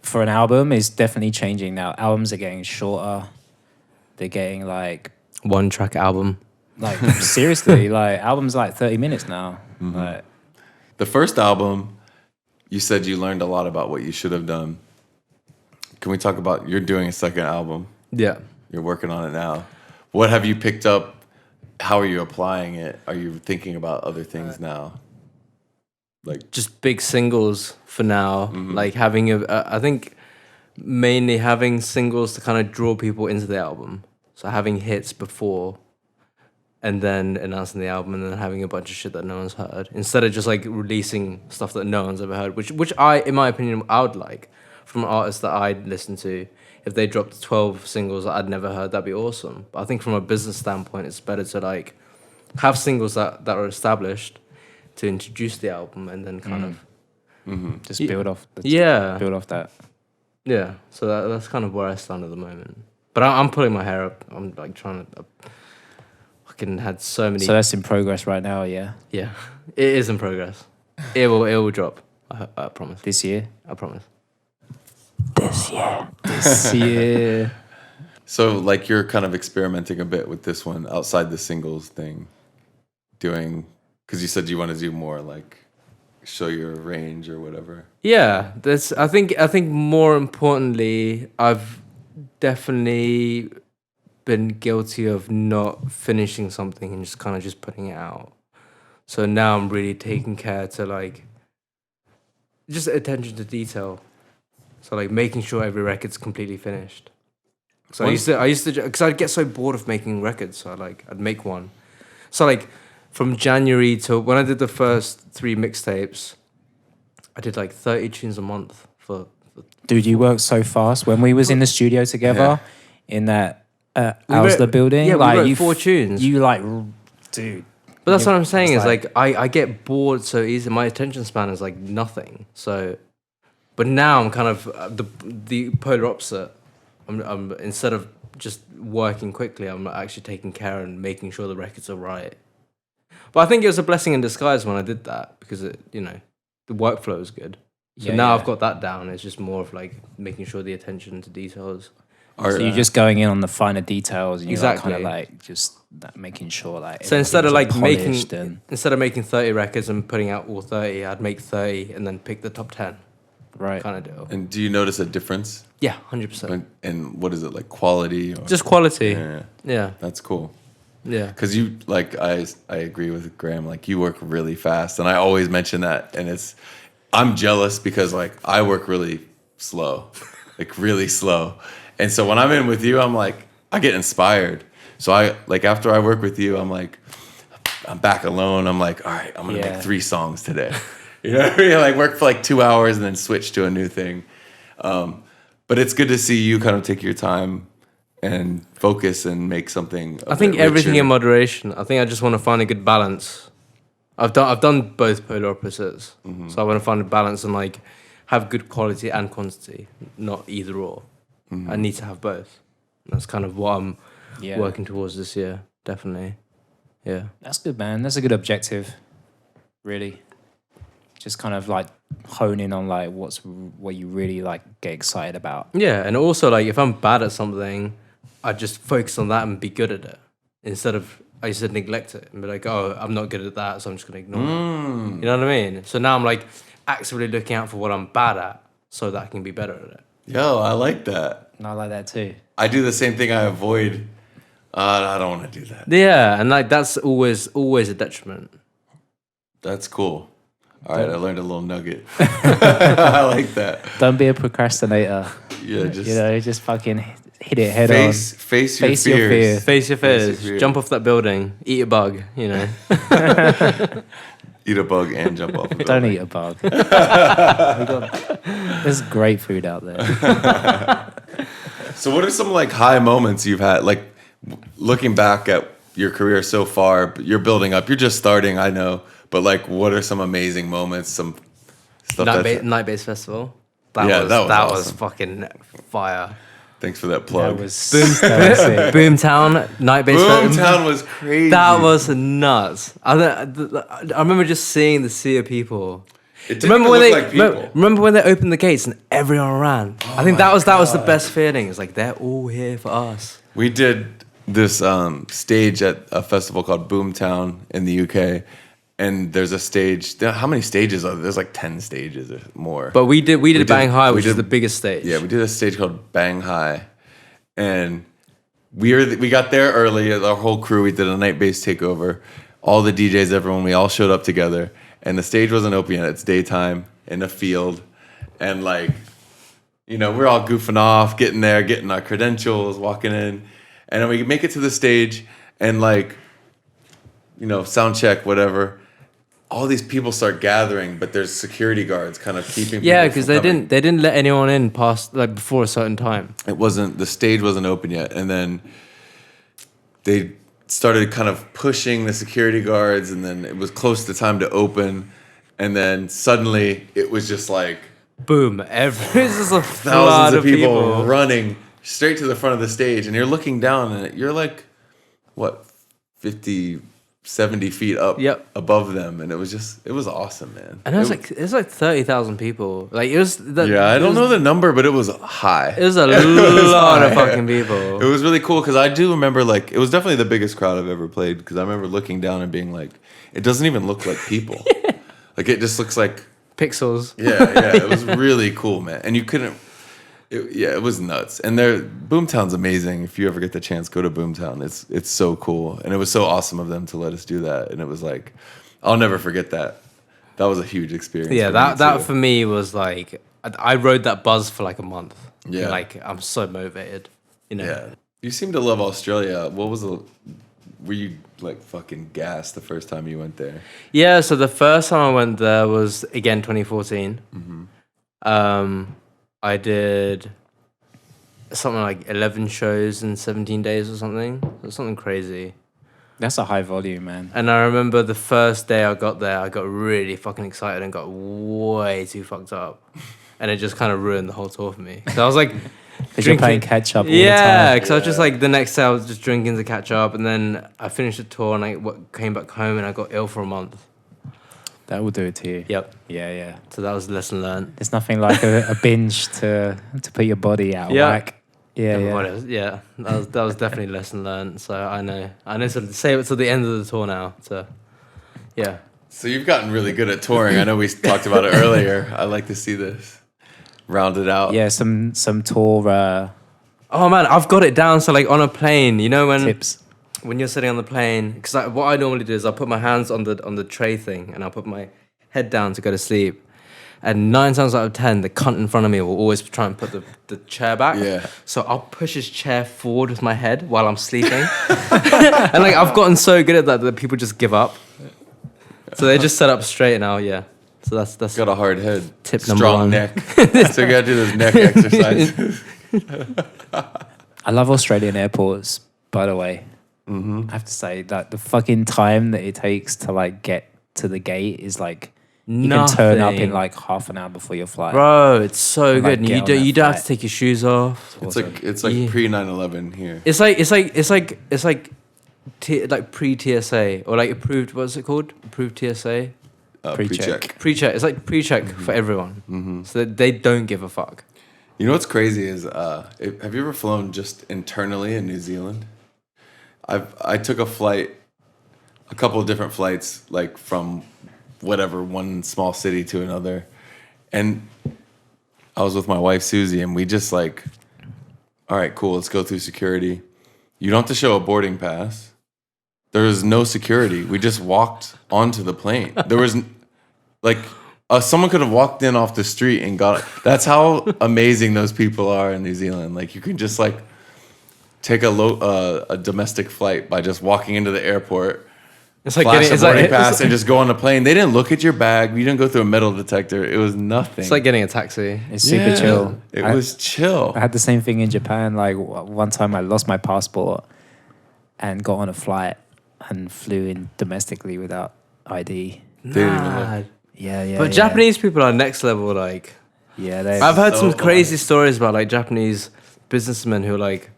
for an album is definitely changing now. Albums are getting shorter. They're getting like 1-track album. Like seriously, like albums like 30 minutes now. Like, the first album, you said you learned a lot about what you should have done. Can we talk about you're doing a second album? Yeah. You're working on it now. What have you picked up? How are you applying it? Are you thinking about other things now? Like Just big singles for now. Like having I think mainly having singles to kind of draw people into the album. So having hits before and then announcing the album and then having a bunch of shit that no one's heard. Instead of just like releasing stuff that no one's ever heard, which I, in my opinion, I would like from an artist that I'd listen to. If they dropped 12 singles that I'd never heard, that'd be awesome. But I think from a business standpoint, it's better to like have singles that are established to introduce the album and then kind of just build off. Build off that. Yeah, so that's kind of where I stand at the moment. But I'm pulling my hair up. I'm like trying to. Fucking had so many. So that's in progress right now. Yeah. Yeah, it is in progress. It will drop. I promise. This year. I promise. This year. so, like you're kind of experimenting a bit with this one outside the singles thing, because you said you want to do more like show your range or whatever. Yeah, I think more importantly, I've definitely been guilty of not finishing something and just kind of just putting it out. So now I'm really taking care to like just attention to detail. So like making sure every record's completely finished. So I used to because I'd get so bored of making records. So I'd make one. So like from January to when I did the first 3 mixtapes, I did like 30 tunes a month for Dude, you worked so fast. When we was in the studio together in that Ausler building, yeah, we like wrote 4 tunes. You like, dude. But that's what I'm saying is like- like I get bored so easy. My attention span is like nothing. So, but now I'm kind of the polar opposite. I'm instead of just working quickly, I'm actually taking care and making sure the records are right. But I think it was a blessing in disguise when I did that because the workflow is good. So now I've got that down. It's just more of like making sure the attention to details. So you're just going in on the finer details. And you're Exactly. kind of like just making sure like. So instead of like everything's making polished 30 records and putting out all 30, I'd make 30 and then pick the top 10. right. Kind of deal. And do you notice a difference? Yeah, 100%. And what is it, like quality? Or? Just quality. Yeah, Yeah. that's cool. Yeah. Because you, like, I agree with Graham, like, you work really fast. And I always mention that. And I'm jealous because, like, I work really slow, like, really slow. And so when I'm in with you, I'm like, I get inspired. So after I work with you, I'm like, I'm back alone. I'm like, all right, I'm going to make 3 songs today. You know what I mean? Like, work for like 2 hours and then switch to a new thing. But it's good to see you kind of take your time and focus and make something. I think everything in moderation. I think I just want to find a good balance. I've done both polar opposites, so I want to find a balance and like have good quality and quantity, not either or. I need to have both. That's kind of what I'm working towards this year. Definitely, yeah. That's good, man. That's a good objective. Really, just kind of like hone in on like what you really like get excited about. Yeah, and also like if I'm bad at something, I just focus on that and be good at it instead of I used to neglect it and be like, oh, I'm not good at that, so I'm just gonna ignore it. You know what I mean? So now I'm like actively looking out for what I'm bad at so that I can be better at it. Yo, I like that. And I like that too. I do the same thing. I avoid. I don't want to do that. Yeah, and like that's always a detriment. That's cool. All right, I learned a little nugget. I like that. Don't be a procrastinator. Yeah, just fucking hit it head face your fears. Face your fears. Jump off that building. Eat a bug. You know. Eat a bug and jump off. Don't eat a bug. There's great food out there. So, what are some like high moments you've had? Like looking back at your career so far, you're building up. You're just starting, I know. But like, what are some amazing moments? Some stuff. Night-based festival. That was awesome. fucking fire. Thanks for that plug. That was sick. Boomtown night-based festival. Boomtown was crazy. That was nuts. I remember just seeing the sea of people. It didn't look like people. Remember when they opened the gates and everyone ran? I think that was the best feeling. It's like they're all here for us. We did this stage at a festival called Boomtown in the UK. And there's a stage. How many stages are there? There's like 10 stages or more. But we did Bang High, which is the biggest stage. Yeah, we did a stage called Bang High, and we got there early. Our whole crew. We did a night-based takeover. All the DJs, everyone. We all showed up together, and the stage wasn't open yet. It's daytime in a field, and like, we're all goofing off, getting there, getting our credentials, walking in, and then we make it to the stage, and like, sound check, whatever. All these people start gathering, but there's security guards kind of keeping. Yeah, because they didn't let anyone in past like before a certain time. The stage wasn't open yet, and then they started kind of pushing the security guards, and then it was close to time to open, and then suddenly it was just like boom! It's just a thousands of people running straight to the front of the stage, and you're looking down, and you're like, what, 50. 70 feet up above them, and it was awesome, man. And it was like 30,000 people. Like it was. I don't know the number, but it was high. It was a lot of fucking people. It was really cool because I do remember like it was definitely the biggest crowd I've ever played because I remember looking down and being like, it doesn't even look like people. Like it just looks like pixels. Yeah. It was really cool, man. And you couldn't. It was nuts. And Boomtown's amazing. If you ever get the chance, go to Boomtown. It's so cool. And it was so awesome of them to let us do that. And it was like, I'll never forget that. That was a huge experience. Yeah, that for me was like, I rode that buzz for like a month. Yeah. Like, I'm so motivated. Yeah. You seem to love Australia. Were you like fucking gassed the first time you went there? Yeah, so the first time I went there was, again, 2014. Mm-hmm. I did something like 11 shows in 17 days or something. It was something crazy. That's a high volume, man. And I remember the first day I got there, I got really fucking excited and got way too fucked up. And it just kind of ruined the whole tour for me. So I was like... Because you're playing catch up all the time. Yeah, because I was just like, the next day I was just drinking to catch up. And then I finished the tour and I came back home and I got ill for a month. That will do it to you. Yep. Yeah. So that was a lesson learned. There's nothing like a binge to put your body out of whack. Yeah. That was definitely a lesson learned. So I know to save it till the end of the tour now. So yeah. So you've gotten really good at touring. I know we talked about it earlier. I like to see this rounded out. Yeah, some tour. Oh man, I've got it down. So like on a plane, when tips. When you're sitting on the plane, because what I normally do is I put my hands on the tray thing and I'll put my head down to go to sleep. And 9 times out of 10, the cunt in front of me will always try and put the chair back. Yeah. So I'll push his chair forward with my head while I'm sleeping. And like I've gotten so good at that people just give up. So they just set up straight now. Yeah. So that's got a hard head. Tip number Strong 1. neck. So you gotta do those neck exercises. I love Australian airports, by the way. Mm-hmm. I have to say that the fucking time that it takes to like get to the gate is like you can turn up in like half an hour before your flight. Bro, it's so And, good. like, And get you on don't that you don't have to flight. take your shoes off. It's like Yeah. pre 9/11 here. It's like like pre TSA or like approved. What's it called? Approved TSA. Pre-check. Pre-check. It's like pre-check for everyone, so that they don't give a fuck. You know what's crazy is, have you ever flown just internally in New Zealand? I took a flight, a couple of different flights, like from whatever one small city to another, and I was with my wife Susie, and we just like, all right, cool, let's go through security. You don't have to show a boarding pass. There was no security. We just walked onto the plane. There was like someone could have walked in off the street and got it. That's how amazing those people are in New Zealand. Like you can just like take a domestic flight by just walking into the airport. It's like Flash getting a boarding pass and just go on the plane. They didn't look at your bag. You didn't go through a metal detector. It was nothing. It's like getting a taxi. It's super chill. It was chill. I had the same thing in Japan. Like one time I lost my passport and got on a flight and flew in domestically without ID. Nah. Yeah. But Japanese people are next level. Like Yeah, they. I've heard so some crazy honest. stories about like Japanese businessmen who like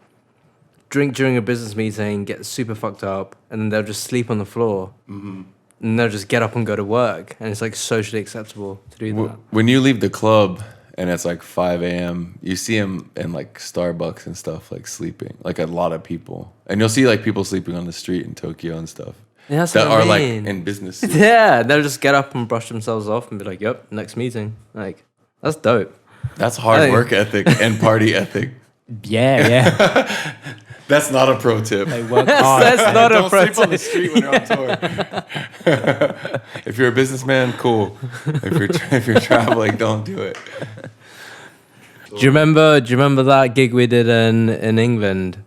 drink during a business meeting, get super fucked up, and then they'll just sleep on the floor. And they'll just get up and go to work, and it's like socially acceptable to do that. When you leave the club and it's like 5 a.m., you see them in like Starbucks and stuff, like sleeping, like a lot of people. And you'll see like people sleeping on the street in Tokyo and stuff Yeah, that's that what I are like mean. in business suits. Yeah, they'll just get up and brush themselves off and be like, "Yep, next meeting." Like that's dope. That's hard Hey. work ethic and party ethic. Yeah. That's not a pro tip. They work hard. That's not a Don't sleep on the pro. street when you're on tour. If you're a businessman, cool. If you're traveling, don't do it. Do you remember that gig we did in England?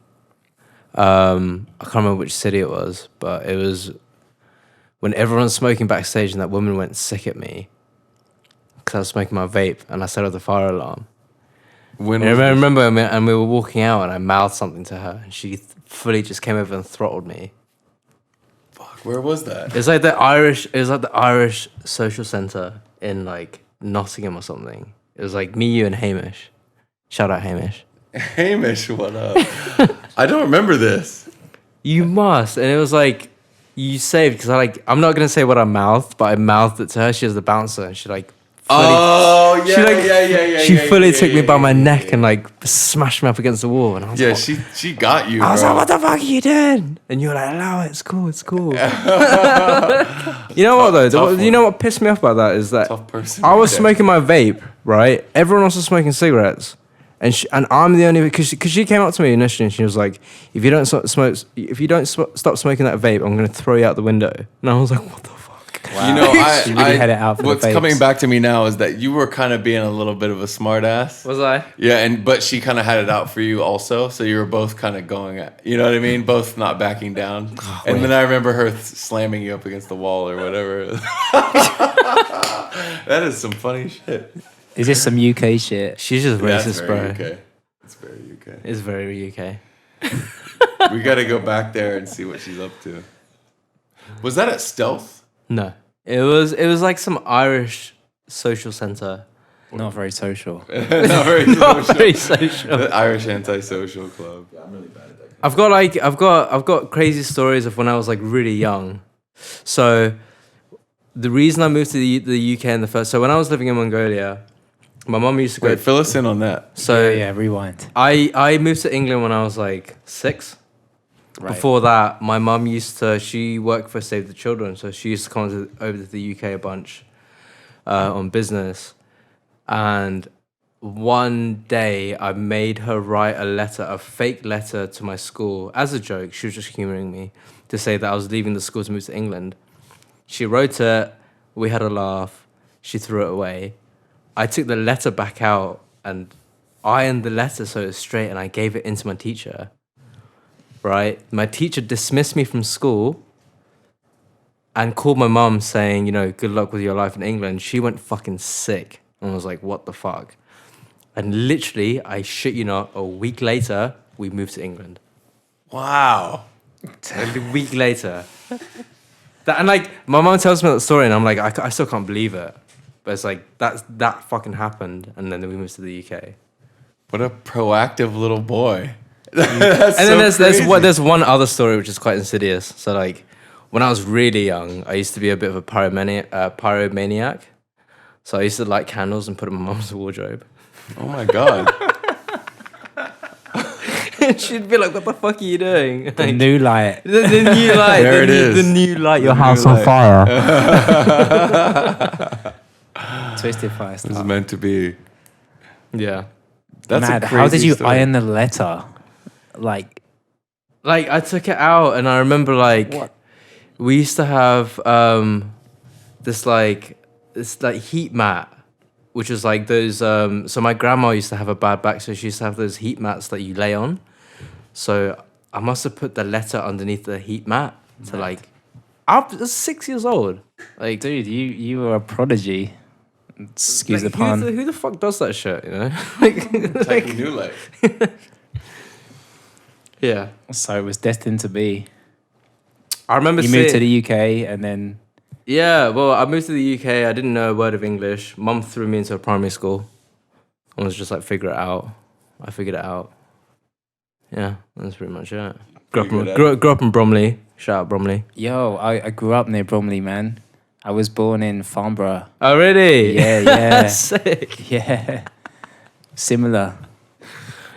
I can't remember which city it was, but it was when everyone's smoking backstage and that woman went sick at me because I was smoking my vape and I set off the fire alarm. When And was I this? remember, and we were walking out and I mouthed something to her and she fully just came over and throttled me. Fuck, where was that? It was like the Irish social centre in like Nottingham or something. It was like me, you, and Hamish. Shout out Hamish. Hamish, what up? I don't remember this. You must. And it was like, you saved, because I'm not going to say what I mouthed, but I mouthed it to her. She was the bouncer, and she like, fully, Oh, yeah, she like, yeah. she fully took me by my neck and like smashed me up against the wall. And I was Yeah, like, she got you, I was bro. like, what the fuck are you doing? And you were like, allow it, it's cool. You know what though? Tough You know what pissed me off about that is that Tough person. I was right there. smoking my vape, right? Everyone else was smoking cigarettes. And I'm the only, because she came up to me initially and she was like, if you don't stop smoking that vape, I'm going to throw you out the window. And I was like, what the fuck? You know, You really had it out for the what's vapes. coming back to me now is that you were kind of being a little bit of a smart ass. Was I? Yeah, but she kind of had it out for you also, so you were both kind of going at, you know what I mean? Both not backing down. And then I remember her slamming you up against the wall or whatever. That is some funny shit. Is this some UK shit? She's just That's racist, very bro. UK. It's very UK. It's very UK. We got to go back there and see what she's up to. Was that at Stealth? No. It was like some Irish social centre. Not very social. Not very Not social. very social. The Irish Antisocial Club. I've got crazy stories of when I was like really young. So the reason I moved to the UK in the first, so when I was living in Mongolia, my mum used to go. Wait, fill us in on that. So yeah, rewind. I moved to England when I was like 6. Right. Before that, my mum she worked for Save the Children, so she used to come over to the UK a bunch on business. And one day I made her write a fake letter to my school as a joke. She was just humouring me to say that I was leaving the school to move to England. She wrote it, we had a laugh, she threw it away. I took the letter back out and ironed the letter so it was straight and I gave it into my teacher. Right? My teacher dismissed me from school and called my mum saying, good luck with your life in England. She went fucking sick and was like, what the fuck? And literally, I shit you not, a week later, we moved to England. Wow. Like a week later. And like, my mom tells me that story, and I'm like, I still can't believe it. But it's like, that fucking happened, and then we moved to the UK. What a proactive little boy. And then there's one other story which is quite insidious. So like, when I was really young, I used to be a bit of a pyromaniac. So I used to light candles and put them in my mom's wardrobe. Oh my God. She'd be like, "What the fuck are you doing?" The new light. The new light. There it is. The new light. Your The house new on light. fire. Twisted fire This stuff. is meant to be. Yeah. That's Mad. a crazy How did you story. iron the letter? Like, I took it out, and I remember what? we used to have this heat mat, which was like those. So my grandma used to have a bad back, so she used to have those heat mats that you lay on. So I must have put the letter underneath the heat mat to like. I was 6 years old. Like, Dude, you were a prodigy. Excuse like, the pun. who the fuck does that shit? You know, like, Taiki Nulight. yeah. So it was destined to be. I remember You moved to the UK and then Yeah, well, I moved to the UK. I didn't know a word of English. Mum threw me into a primary school and was just like, figure it out. I figured it out. Yeah, that's pretty much it. Grew up in Bromley. Shout out Bromley. yo, I grew up near Bromley, man. I was born in Farnborough. Oh, really? Yeah. Sick. Yeah. Similar. Yeah,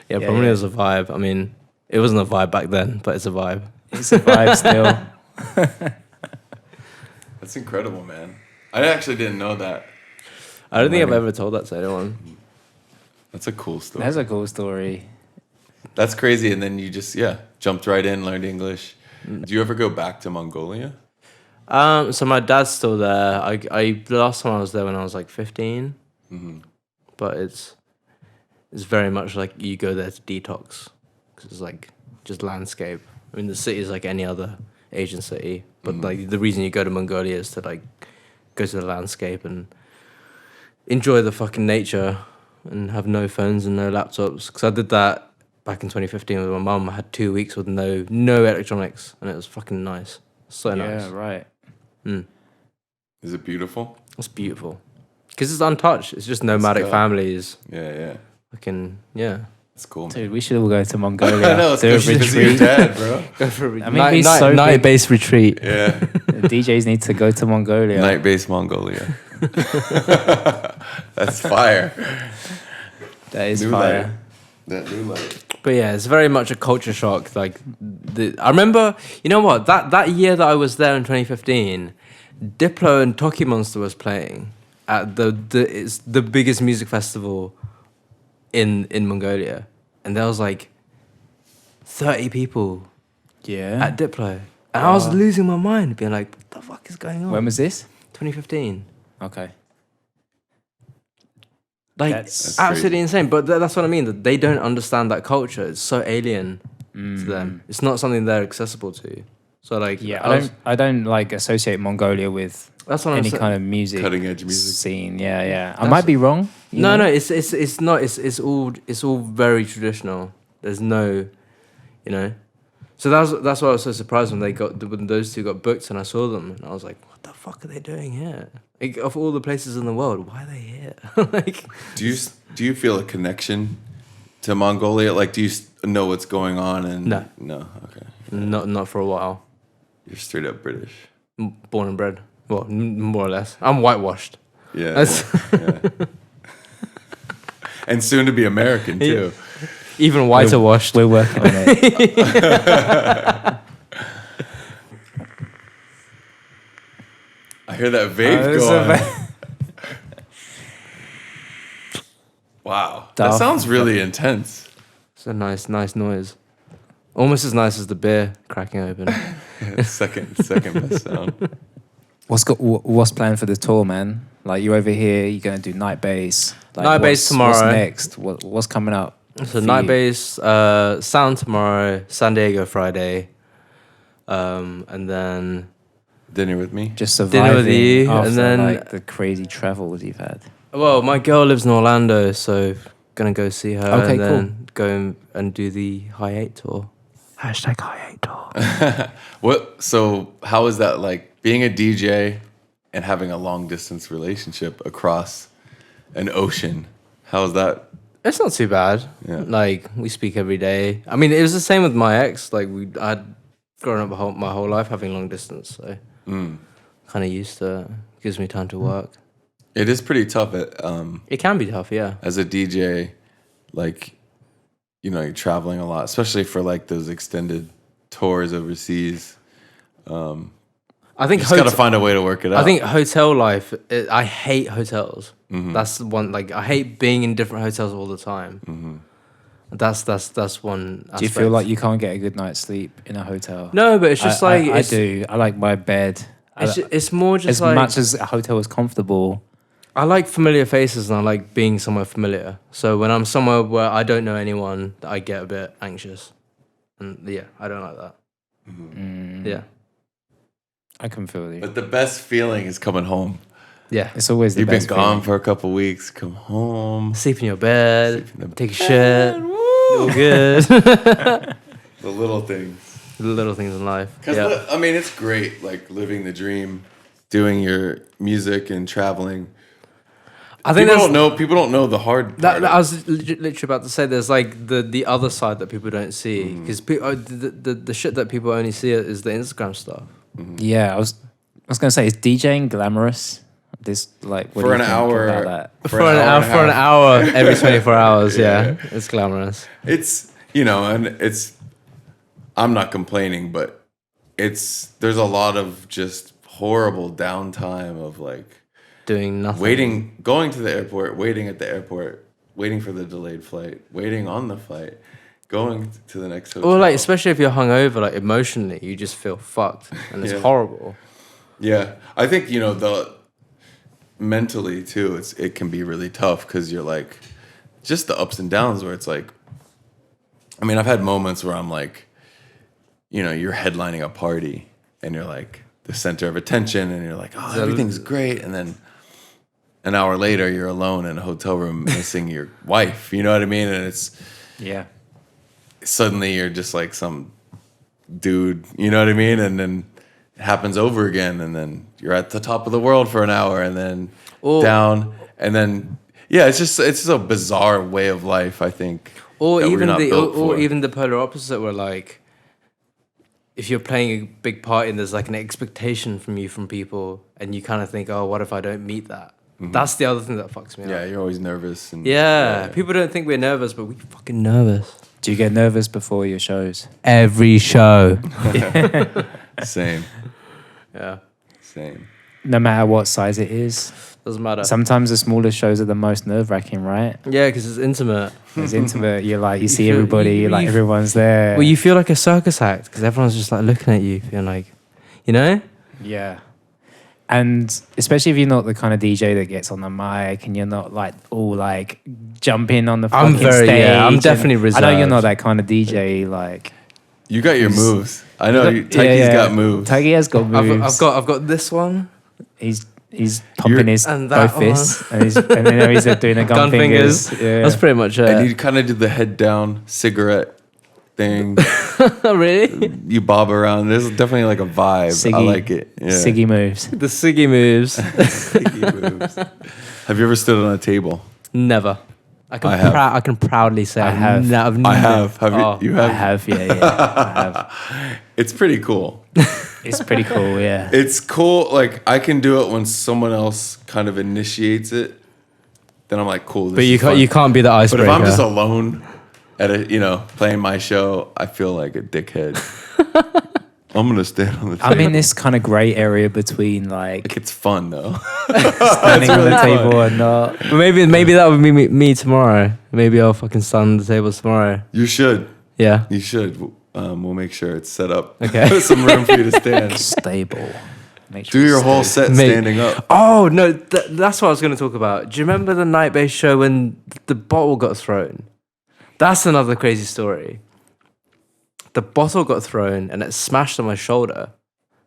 Yeah, Bromley yeah. was a vibe. I mean, it wasn't a vibe back then, but it's a vibe. It's a vibe still. That's incredible, man. I actually didn't know that. I don't think I've ever told that to anyone. That's a cool story. That's a cool story. That's crazy. And then you just, jumped right in, learned English. Do you ever go back to Mongolia? So my dad's still there. I the last time I was there when I was like 15. Mm-hmm. But it's very much like you go there to detox because it's like just landscape. I mean, the city is like any other Asian city, but like the reason you go to Mongolia is to like go to the landscape and enjoy the fucking nature and have no phones and no laptops. Because I did that back in 2015 with my mum. I had 2 weeks with no electronics, and it was fucking nice. So nice. Yeah, right. Is it beautiful? It's beautiful because it's untouched. It's just nomadic dope. families. Yeah. Fucking yeah. It's cool. Dude, we should all go to Mongolia. I know, let's do go a visit your retreat. dad, bro. Go for a I mean, it'd be so big. night-based retreat. Yeah. The DJs need to go to Mongolia. Night-based Mongolia. That's fire. That is New fire. light. That new light. But yeah, it's very much a culture shock. Like, I remember, you know what? That year that I was there in 2015, Diplo and Toki Monster was playing at it's the biggest music festival in Mongolia, and there was like 30 people Yeah. at Diplo, and I was losing my mind, being like, "What the fuck is going on?" When was this? 2015? Okay. Like, That's absolutely crazy. insane. But that's what I mean. That they don't understand that culture. It's so alien to them. It's not something they're accessible to. So like, Yeah, I don't like associate Mongolia with That's what I'm any saying. kind of music Cutting edge music. scene. Yeah. I might be wrong. you No, know? it's not. It's all very traditional. There's no, you know. So that's why I was so surprised when those two got booked and I saw them and I was like, what the fuck are they doing here? Like, of all the places in the world, why are they here? Like, Do you feel a connection to Mongolia? Like, do you know what's going on? And No. Okay. not for a while. You're straight up British. Born and bred. Well, more or less. I'm whitewashed. Yeah. That's- yeah. And soon to be American too. Even whiter washed. We're working on it. I hear that vape there's a going. va- Wow. That Duff. sounds really intense. It's a nice noise. Almost as nice as the beer cracking open. Second best sound. What's planned for the tour, man? Like, you're over here, you're gonna do night bass. Like, Night bass tomorrow. What's next? What's coming up? So for night you? bass, sound tomorrow, San Diego Friday, and then Dinner with me. Just Dinner surviving with you, after and then- like the crazy travels you've had. well, my girl lives in Orlando, so gonna go see her Okay, and then go and do the High 8 tour. Hashtag High 8 tour. So how is that like being a DJ and having a long distance relationship across an ocean? How is that? It's not too bad. Yeah. Like we speak every day. I mean, it was the same with my ex. Like I'd grown up my whole life having long distance, so kind of used to it. Gives me time to work. It is pretty tough It can be tough, yeah. as a DJ, like, you know, you're traveling a lot, especially for like those extended tours overseas. I think You just got to find a way to work it out. I think hotel life. I hate hotels. That's the one. Like I hate being in different hotels all the time. That's one. Aspect. Do you feel like you can't get a good night's sleep in a hotel? No, but it's just I it's, do. I like my bed. It's more just As like much as a hotel is comfortable. I like familiar faces and I like being somewhere familiar. So when I'm somewhere where I don't know anyone, I get a bit anxious. And yeah, I don't like that. Yeah. I can feel you. But the best feeling is coming home. Yeah. It's always the You've been best gone feeling. for a couple weeks. Come home. Sleep in your bed, in the take a shit, all good. The little things. The little things in life. Because Yeah. I mean, it's great, like living the dream, doing your music and traveling. I think People don't know the hard part. I was literally about to say there's like the other side that people don't see because the shit that people only see is the Instagram stuff. Yeah, I was gonna say, is DJing glamorous? This like what For do you an think hour- about that? For an hour every 24 hours, yeah, it's glamorous. It's, you know, and it's, I'm not complaining, but there's a lot of just horrible downtime of like Doing nothing. going to the airport, waiting at the airport, waiting for the delayed flight, waiting on the flight, going to the next hotel. Or like, especially if you're hungover, like emotionally, you just feel fucked and it's Yeah. horrible. Yeah, I think, you know, mentally too, it can be really tough because you're like, just the ups and downs where it's like, I mean, I've had moments where I'm like, you know, you're headlining a party and you're like the center of attention and you're like, oh, everything's great, and then an hour later you're alone in a hotel room missing your wife. You know what I mean? And it's Yeah. suddenly you're just like some dude. You know what I mean? And then it happens over again, and then you're at the top of the world for an hour, and then down, and then it's just a bizarre way of life, I think. Or that we're even not built or for. even the polar opposite, where like, if you're playing a big party and there's like an expectation from people, and you kind of think, oh, what if I don't meet that? That's the other thing that fucks me up. Yeah, you're always nervous. And, Yeah, people don't think we're nervous, but we're fucking nervous. Do you get nervous before your shows? Every show. Same. Yeah, Same. No matter what size it is. doesn't matter. Sometimes the smallest shows are the most nerve-wracking, right? Yeah, because it's intimate. It's intimate. You're like, you see feel- everybody, you- like you- everyone's there. Well, you feel like a circus act because everyone's just like looking at you, being like, you know? Yeah. And especially if you're not the kind of DJ that gets on the mic and you're not like all like jumping on the I'm fucking very- stage. yeah, I'm and- definitely I know you're not reserved. that kind of DJ. Like You got your moves. I know. Taiki's got moves. Taiki has got moves. I've got this one. He's pumping his And that both fists and then he's doing a gun, fingers. Yeah. That's pretty much it. And you kind of did the head down cigarette thing. Really? You bob around. There's definitely like a vibe. I Siggy- like it. Yeah. Siggy moves. The Siggy moves. Siggy moves. Have you ever stood on a table? Never. I have. I can proudly say I have. I have. Have Oh, you? You I have. have, yeah. I have. It's pretty cool. It's pretty cool, yeah. It's cool. Like I can do it when someone else kind of initiates it. Then I'm like, cool. This But is you fun. can't be the But icebreaker. if I'm just alone at playing my show, I feel like a dickhead. I'm gonna stand on the table. I'm in this kind of gray area between like It's fun though. standing on the table and not. But maybe that would be me tomorrow. Maybe I'll fucking stand on the tables tomorrow. You should. Yeah. You should. We'll make sure it's set up. Okay. There's some room for you to stand. Stable. Make sure Do your it's whole stable. set Mate. standing up. Oh no, that's what I was going to talk about. Do you remember the night-based show when the bottle got thrown? That's another crazy story. The bottle got thrown and it smashed on my shoulder,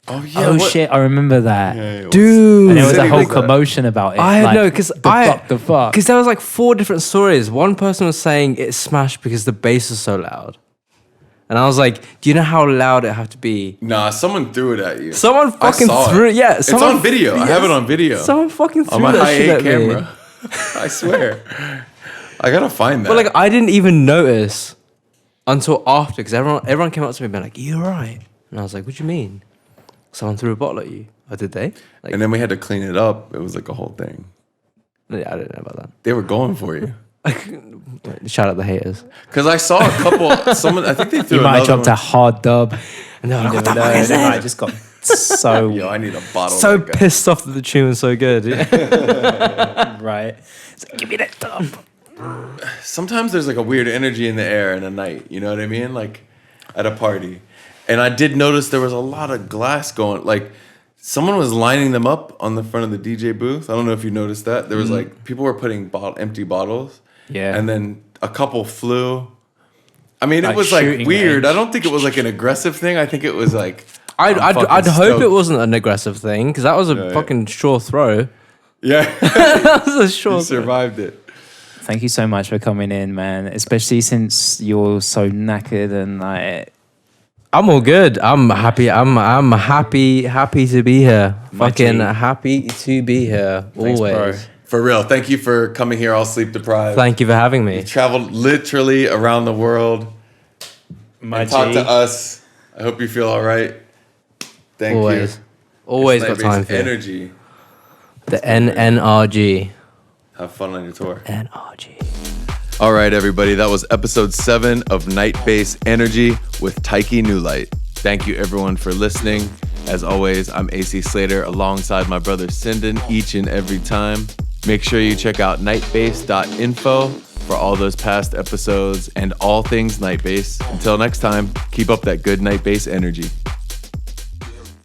Oh yeah. Oh what- shit! I remember that. Yeah, it was- Dude. And there was a Sitting whole like that. commotion about it. I like, know, because the fuck. there was like 4 different stories. One person was saying it smashed because the bass is so loud, and I was like, "Do you know how loud it had to be?" Nah, someone threw it at you. Someone I fucking saw threw it. it. Yeah, It's someone, on video. I have it on video. Someone fucking threw On my that high shit 8 at me. camera. I swear. I gotta find that. But like, I didn't even notice until after, because everyone came up to me and been like, "You alright?" And I was like, "What do you mean?" Someone threw a bottle at you. Oh, did they? Like, and then we had to clean it up. It was like a whole thing. yeah, I didn't know about They were going for you. that. Shout out the haters. Because I saw a couple. Someone, I think they threw You might have another dropped a one. hard dub. And they're like, You "What the never fuck know. is They might that?" have just got so Yo, I need a bottle. So of that guy. pissed off that the tune was so good. right. It's like, give me that dub. Sometimes there's like a weird energy in the air in a night. You know what I mean? Like at a party. And I did notice there was a lot of glass going. Like someone was lining them up on the front of the DJ booth. I don't know if you noticed that. There was like people were putting empty bottles. Yeah. And then a couple flew. I mean, it Like was like shooting weird. range. I don't think it was like an aggressive thing. I think it was like I'd fucking hope it stoked. wasn't an aggressive thing, because that was a Yeah. fucking sure throw. Yeah, That was a sure you throw. survived it. Thank you so much for coming in, man. Especially since you're so knackered and like I'm all good. I'm happy. I'm happy to be here. My Fucking G. happy to be here. Thanks, always. bro. For real. Thank you for coming here all sleep deprived. Thank you for having me. Traveled literally around the world. my And talk G. to us. I hope you feel all right. Thank Always. you. Always It's got time Night-Based for you. energy. The NNRG. Have fun on your tour. NRG. All right, everybody. That was episode 7 of Night Base Energy with Taiki Nulight. Thank you, everyone, for listening. As always, I'm AC Slater alongside my brother Sinden each and every time. Make sure you check out nightbase.info for all those past episodes and all things Night Base. Until next time, keep up that good Night Base energy.